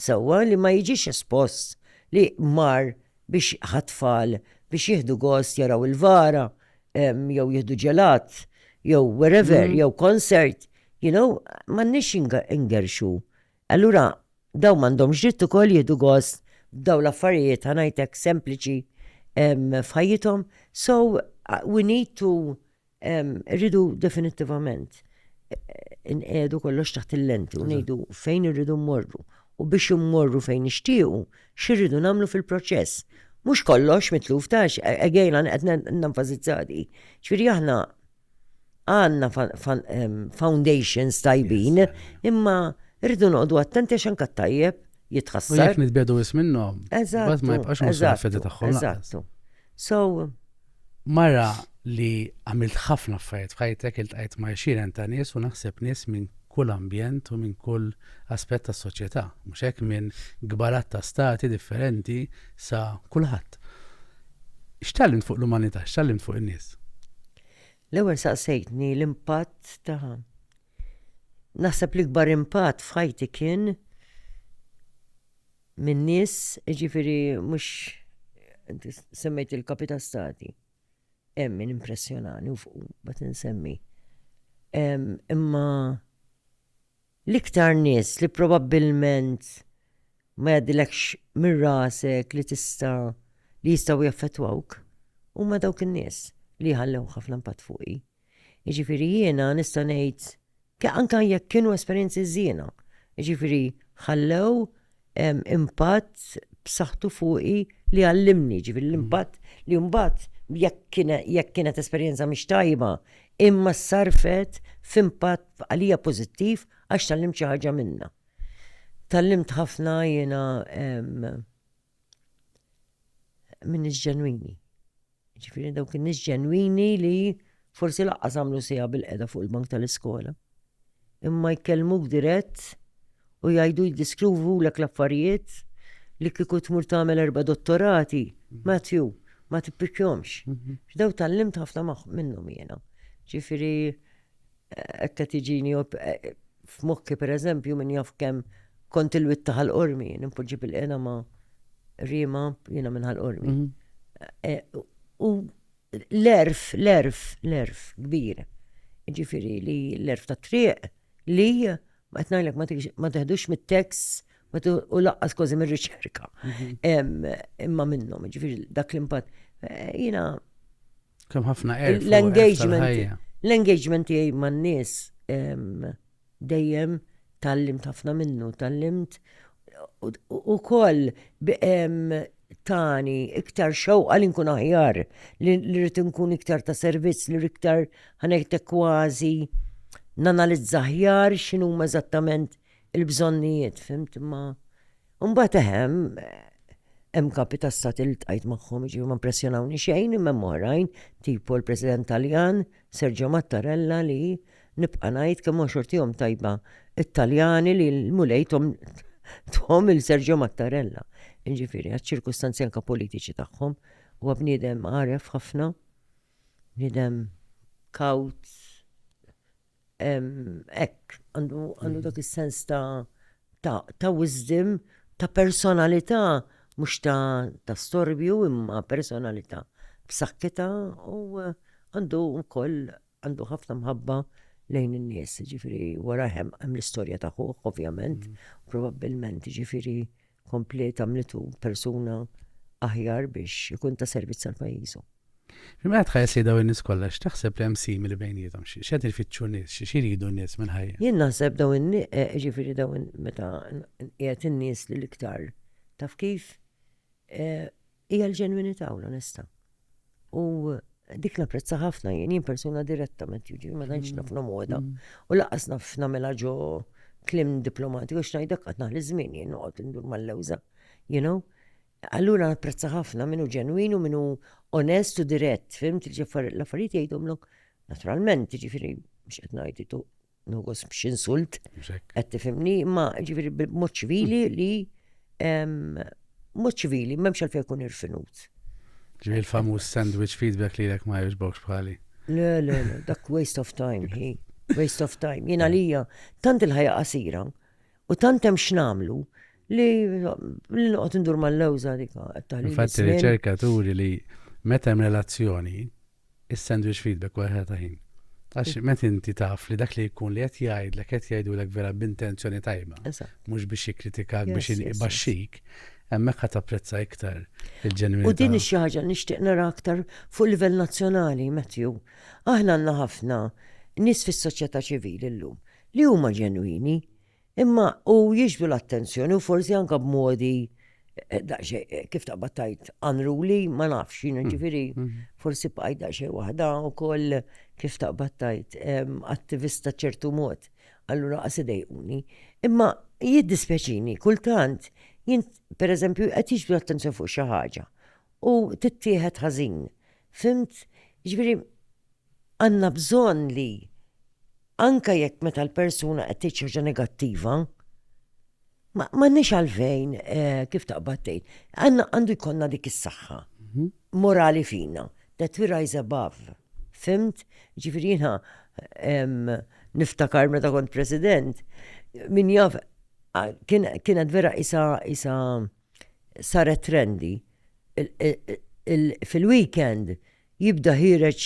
sewwa li ma jiġix espost li mar biex ħatfall biex jieħdu gost jaraw il-vara, jew jieħdu ġelat, jew wherever, jew concert, m'għandniex ingerxu. Allura daw m'għandhomx dritt ukoll jieħdu gost daw l-affarijiet ħanajtek sempliċi f'ħajjithom. So we need to rridu definitivament inqedu kollox taħt il-lenti u ngħidu fejn irridu mmorru u biex immorru fejn nixtiequ x'irridu nagħmlu fil-proċess. Mhux kollox mitluf tax, again qed nenfasizzati. Ġifieri aħna għandna foundations tajbin, imma rridu noqogħdu attenti għax anke tajjeb jitħassar. U jekk nitbedu wis minnhom. Eżatt. Ma jibqax mhux fedi tagħhom. Eżatt. So Mara li għamilt ħafna affarijiet f'ħajtek iltqajt ma' xieren ta' nies u naħseb nies minn kull ambjent u minn kull aspett tas-soċjetà, mhux hekk minn gbarat ta' stati differenti sa kulħadd. X'tallimt fuq l-umanità, x'tallimt fuq in-nies? L-ewwel saqsejtni l-impatt ta' naħseb li kbar impatt f'ħajti kien minn nies, ġifieri mhux semmejt il-kapi ta' stati. Min impressjonani u fuq bat insemmi. Imma l-iktar nies li probabbilment ma jgħaddilekx minn rasek li jistgħu jaffettwawk huma dawk in-nies li ħallew ħafna impatt fuqi. Jiġifieri jiena nista' ngħid anke jekk kienu esperjenzi żiena, jiġifieri ħallew impatt b'saħħtu fuqi li għallimni, ġifieri l-impatt li mbagħad jekk kienet esperjenza mhix tajba, imma sarfet f'impatt għalija pożittiv għax tallimt xi ħaġa minnha. Tallimt ħafna jiena minn nies ġenwini. Ġifieri dawk in-nies ġenwini li forsi laqqas għamlu sija bil-qeda fuq il-bank tal-iskola. Imma jkellmuk dirett u jgħidu jiddiskrivulek l-affarijiet li kieku tmur tagħmel 4 dottorati, Matthew, ma tippikjomx. Daw tallimt ħafna minnhom jiena. Ġifieri hekk tiġini f'moħħi pereżempju min jaf kemm kont il-witta ħal-qormi, nimpoġġi bil-qena ma' rima jiena minn ħal-qormi. U l-erf kbir. Ġifieri li l-erf ta' triq li ma qed ngħidlek ma teħdux mit-tekst u laqqas kważi mir-riċerka. Imma minnhom, ġifieri dak l-impatt. Jiena kemm ħafna l-engagement tiegħi man-nies dejjem tallimt ħafna minnu, tallimt ukoll tani iktar xewqa li nkun aħjar, li rrid nkun iktar ta' servizz, li iktar ħanejtek kważi nanalizza aħjar x'inhuma eżattament il-bżonnijiet, fimt, ma mbagħad hemm kapi ta' stati li tqajt magħhom jiġu ma impressjonawni xejn imma oħrajn, tipo l-President Taljan, Sergio Mattarella li nibqa' ngħid kemm xortihom tajba it-Taljani li l-mulejthom il-Sergio Mattarella. Jiġifieri għaċ-ċirkustanzi anke politiċi tagħhom huwa bniedem għaref ħafna, bniedem kaut, għandu dak is-sens ta' wisdom, ta' personalità, mux ta' storbju, imma personalità b'saħħitha u għandu wkoll għandu ħafna mħabba lejn in-nies, ġifieri wara hemm l-istorja ta' ħuħ, ovvjament, probabbilment ġifieri komplet għamlitu persuna aħjar biex ikun ta' servizz għal pajjiżu. Fimma tħajsi daw in-nies kollha x'taħseb li hemm simili bejniethom, x'qed ifittxu n-nies, x'iridu n-nies minn ħajja. Jien naħseb daw ġifieri daw meta qiegħed in-nies li l-iktar taf kif hija l-ġenwinità u l-onestà. U dik napprezza ħafna jien persuna diretta meta jiġi ma tantx nafna moda u laqqas naf nagħmilha ġo klim diplomatiku x'ngħidlek qatt naħli żmien jien noqgħod indur mal-lewża, you know? Allura napprezza ħafna minnu ġenwin u minnu onest u dirett, fimt l-affarijiet jgħidhomlok naturalment, ġifieri mhux qed ngħid nogos b'xi insult, qed tifhimni, imma ġifieri b'mod ċivili li mod ċivili m'hemmx għalfejn ikun irfinut. Ġifieri l-famuż sandwich feedback lilek ma jogħġbokx bħali. Le, dak waste of time, waste of time. Jien għalija tant il-ħajja qasira u tant hemm x'nagħmlu li noqgħod indur mal-lewża dik. Infatti riċerkaturi li meta hemm relazzjoni is-sandwich feedback waħed ta' ħin. Għax meta inti taf li dak li jkun li qed jgħidlek qed jgħidulek vera b'intenzjoni tajba. Mhux biex jikkritikak biex ibaxxik, hemmhekk ħadd tapprezza iktar il-ġenwinità. U din xi ħaġa nixtieq nara aktar fuq livell nazzjonali, Matthew. Aħna għandna ħafna nies fis-soċjetà ċivili llum li huma ġenwini, imma u jiġbdu l-attenzjoni u forsi anke b'modi kif taqbad tajt unruly, ma nafx, ġifieri forsi bqajt daqsxejn waħda wkoll kif taqbad tajt attivista ċertu mod. Allura qas idejquni. Imma jiddispjaċini kultant jien pereżempju qed jiġbdu l-attenzjoni fuq xi ħaġa u tittieħed ħażin. Fimt? Ġifieri għandna bżonn li anka jekk meta l-persuna qed tgħid xi ħaġa negattiva, m'għandniex għalfejn kif taqbad tgħid. Għandu jkollna dik is-saħħa morali fina, that we rise above. Fimt? Ġifieri jiena niftakar meta kont President, min jaf kienet vera isa saret trendy. Fil-weekend jibda ħireġ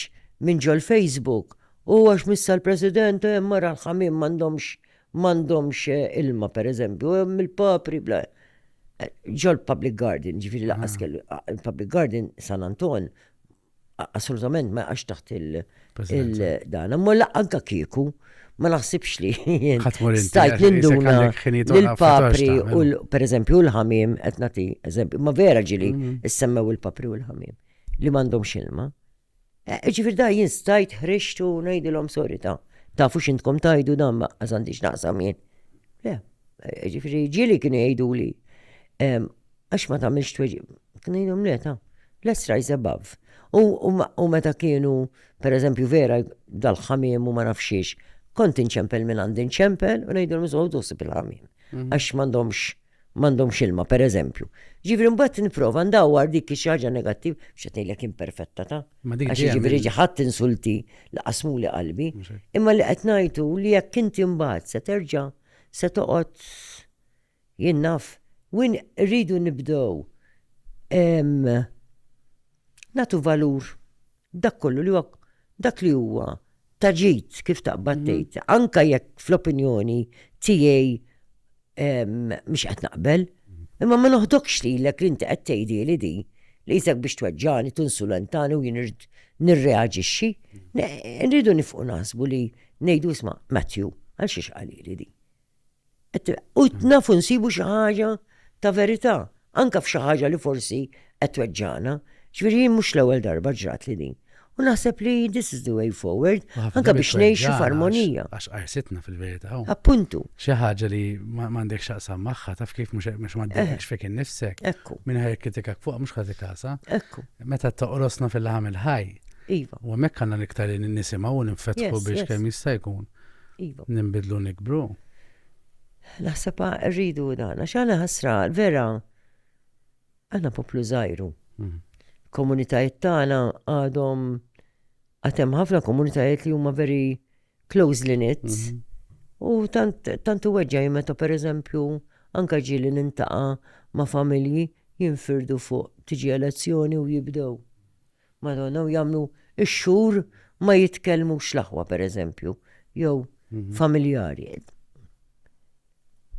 minn ġol Facebook u għax missa l-President mara l-ħamim m'għandhomx ilma pereżempju, mill-papri bla. Ġol Public Garden, ġifieri laqqas kellu il-Public Garden San Anton assolutament ma għax taħt il-dan. Imma anka kieku ma naħsibx li stajt ninduna l-papri u pereżempju l-ħamim qed nagħti eżempju, ma vera ġili issemmew il-papri u l-ħamim li m'għandhomx ilma. Ġifieri da jien stajt ħriġtu ngħidilhom sorry tafu x'intkom tajdu dan ma għandix naqsam jien. Le, ġifieri ġieli kienu jgħiduli għax ma tagħmilx tweġib. Kien ngħidhom le let's rise above. U meta kienu pereżempju vera dal-ħamiem u ma nafxiex, kont inċempel minn għandi nċempel u ngħidulhom żgħu sib il-ħamiem. Għax m'għandhomx ilma pereżempju. Ġifieri mbagħad nipprova ndawwar dik xi ħaġa negattiv biex qed ngħidlek imperfetta ta'. Għax ġifieri ħadd insulti laqasmuli qalbi, imma li qed ngħidu li jekk inti mbagħad se terġa' se toqgħod jien naf wien rridu nibdew nagħtu valur dak kollu li huwa dak li huwa taġid kif taqbad tgħid, anke jekk fl-opinjoni tiegħi mhux qed naqbel, imma ma noħdokx lilek li inti qed tgħidili di li jisek biex tweġġani tunsulentani u jien nirreaġixxi. Nridu nifqu naħsbu li ngħidu isma' Matthew għal xiex qalili di. U nafu nsibu xi ħaġa ta' verità, anke f'xi ħaġa li forsi qed tweġġana. Ġifieri mhux l-ewwel darba ġrat li din. U naħseb li this is the way forward, anke biex ngħixu f'armonija. Għax qarsitna fil-verità. Appuntu. Xi ħaġa li m'għandek x'aqsam magħha, taf kif mhux m'għandekx fek innifsek. Ekku. Mingħajr kritikak fuq mhux ħadd ikasa. Ekku. Meta toqrosna fil-ħam il-ħaj. Iva. U hemmhekk għandna l-iktar li nisimgħu u ninfetħu biex kemm jista' jkun. Iva. Ninbidlu nikbru. Naħseb rridu dan, għax għandna ħasra vera għandna poplu żgħiru. Komunitajiet tagħna Għatem ħafna komunitajiet li huma very closely knit. U tantu weġġaj meta per eżempju anka ġili nintaqa ma' familji jinfirdu fuq tiġi elezzjoni u jibdew. Madonna u jagħmlu ix-xhur ma jitkellmu x'laħwa per eżempju, jew familjari.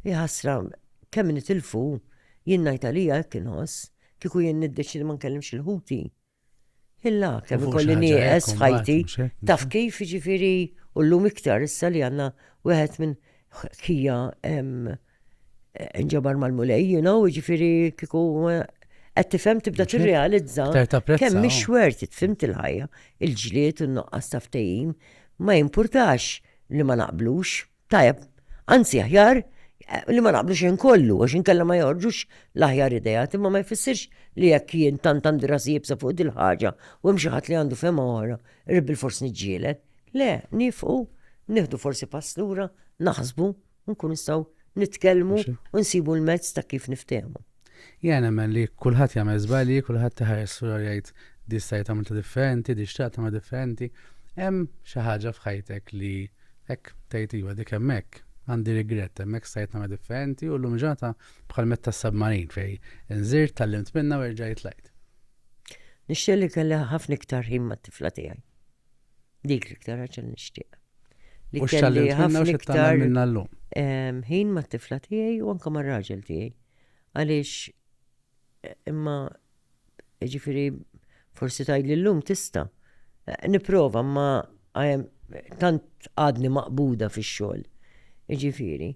Jħassra kemm nitilfu jien ngħid għalija hekk inħoss kieku jien niddeċidi ma nkellimx il-ħuti. Illa kemm ikolli nieqes f'ħajti taf kif jiġifieri u llum iktar issa li għandna wieħed minn ħija inġabar mal-mulej, jiġifieri kieku qed tifhem tibda tirrealizza kemm mhix worth it fimt il-ħajja, il-ġlied u n-nuqqas ta' ftehim ma jimpurtax li ma naqblux, tajjeb, anzi aħjar li ma naqblux inkollu għax inkella ma jorġux l-aħjar idejat, imma ma jfissirx li jekk jien tant għandi rasi jibsa fuq dil-ħaġa u hemm xi ħadd li għandu fema oħra, irbil forsi niġġieled. Le, nifqu, nieħdu forsi pass lura, naħsbu, nkun nistgħu nitkellmu u nsibu l-mezz ta' kif niftehmu. Jena men li kulħadd jagħmel żbalji, kulħadd taħares sura jgħid di stajt għamilta differenti, di xtaqt għamil differenti. Hemm xi ħaġa f'ħajtek li hekk tgħid iwa dik hemmhekk għandi rigrett hemmhekk stajt nagħmel differenti u llum ġata bħal metta s-submarin fej inżirt tallimt minnha u rġajt lajt. Nixtieq li kellha ħafna iktar ħin mat-tifla tiegħi. Dik l-iktar ħaġa li nixtieq. Li kelli ħafna iktar minna llum. ħin mat-tifla tiegħi u anke mar-raġel tiegħi. Għaliex imma ġifieri forsi tgħidli llum tista' nipprova ma tant għadni maqbuda fix-xogħol. Ġifieri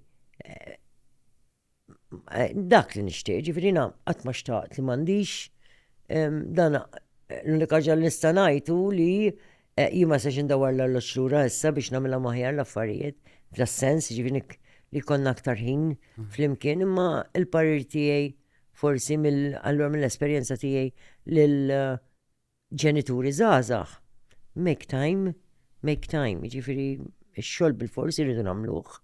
dak li nixtieq, ġifieri qatt ma xtaqt li m'għandix dan l-unika ħaġa li nista' ngħidu li jien ma sex indawar l-xlura issa biex nagħmilha maħjar l-affarijiet fl-sens ġifieri li konna aktar ħin flimkien imma il-parir tiegħi forsi mill-esperjenza tiegħi lil ġenituri żgħażagħ. Make time, ġifieri x-xogħol bil-forsi rridu nagħmluh.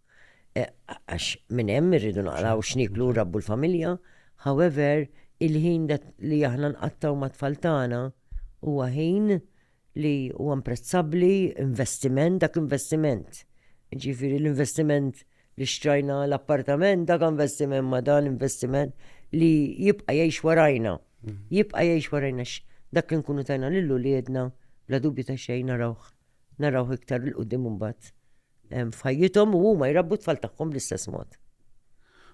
Għax minn hemm irridu naqraw x'niklu rabbu l-familja, however il-ħin li aħna nqattaw mat-tfal tagħna huwa ħin li huwa imprezzabbli, investiment dak investiment. Ġifieri l-investiment li xtrajna l-appartament dak investiment ma dan investiment li jibqa' jgħix warajna. Jibqa' jgħix warajna dak li nkunu tajna lillu li jedna bla dubju ta' xejn naraw iktar il-qudiem imbagħad f'ħajjithom u huma jrabbu tfal tagħhom bl-istess mod.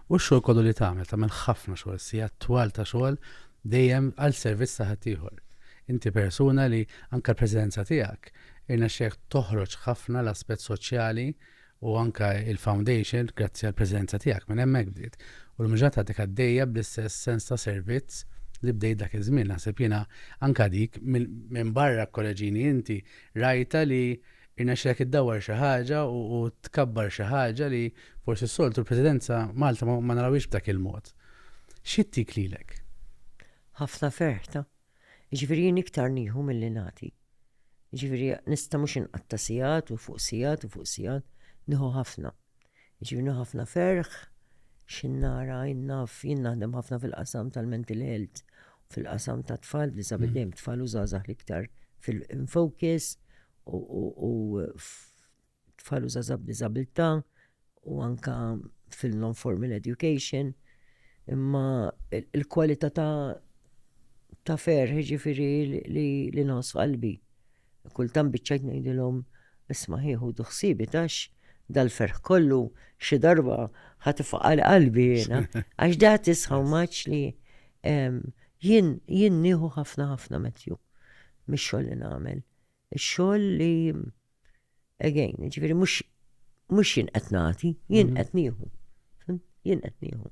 U x-xogħol kollu li tagħmel ħafna xogħol, sigħat twal ta' xogħol dejjem għal servizz ta' ħadd ieħor. Inti persuna li anke l-preżenza tiegħek irnexxek toħroġ ħafna l-aspett soċjali u anke il-foundation grazzi għall preżenza tiegħek minn hemmhekk bdiet. U l-muġġata dik għaddejja bl-istess sens ta' servizz li bdejt dak iż-żmien. Naħseb jiena anke dik minn barra kolleġini inti rajta li irnexxek iddawwar xi ħaġa u tkabbar xi ħaġa li forsi s-soltu l-Presidenza Malta ma narawix b'dak il-mod. X'ittik lilek? Ħafna ferħta. Ġifieri jien iktar nieħu milli nagħti. Ġifieri nista' mhux inqatta' sigħat u fuq sigħat u fuq sigħat, nieħu ħafna. Ġifieri nieħu ħafna ferħ x'innara jien naħdem ħafna fil-qasam tal-mental health, fil-qasam ta' tfal b'diżabilità, tfal u żgħażagħ l-iktar fil-focus u tfal u żgħażagħ b'diżabilità u anke fil-non-formal education, imma il-kwalità ta' ferħ ġifieri li nħoss qalbi. Kultant biċċajt ngħidilhom isma' ħieħu ħsieb tax dal-ferħ kollu xi darba ħatifaq qalbi jiena għax that is how much li jien nieħu ħafna Matthew mix-xogħol li nagħmel. Ix-xogħol li again, ġifieri mhux jien qed nagħti, jien qed nieħu. Jien qed nieħu.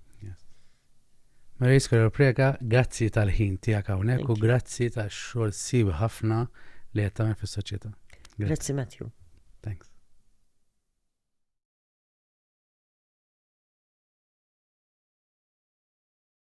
Maria Prega, grazzi tal-ħin tiegħek hawnhekk u grazzi tax-xogħol siewi ħafna li qed tagħmel fis-soċjetà. Grazzi Matthew. Thanks.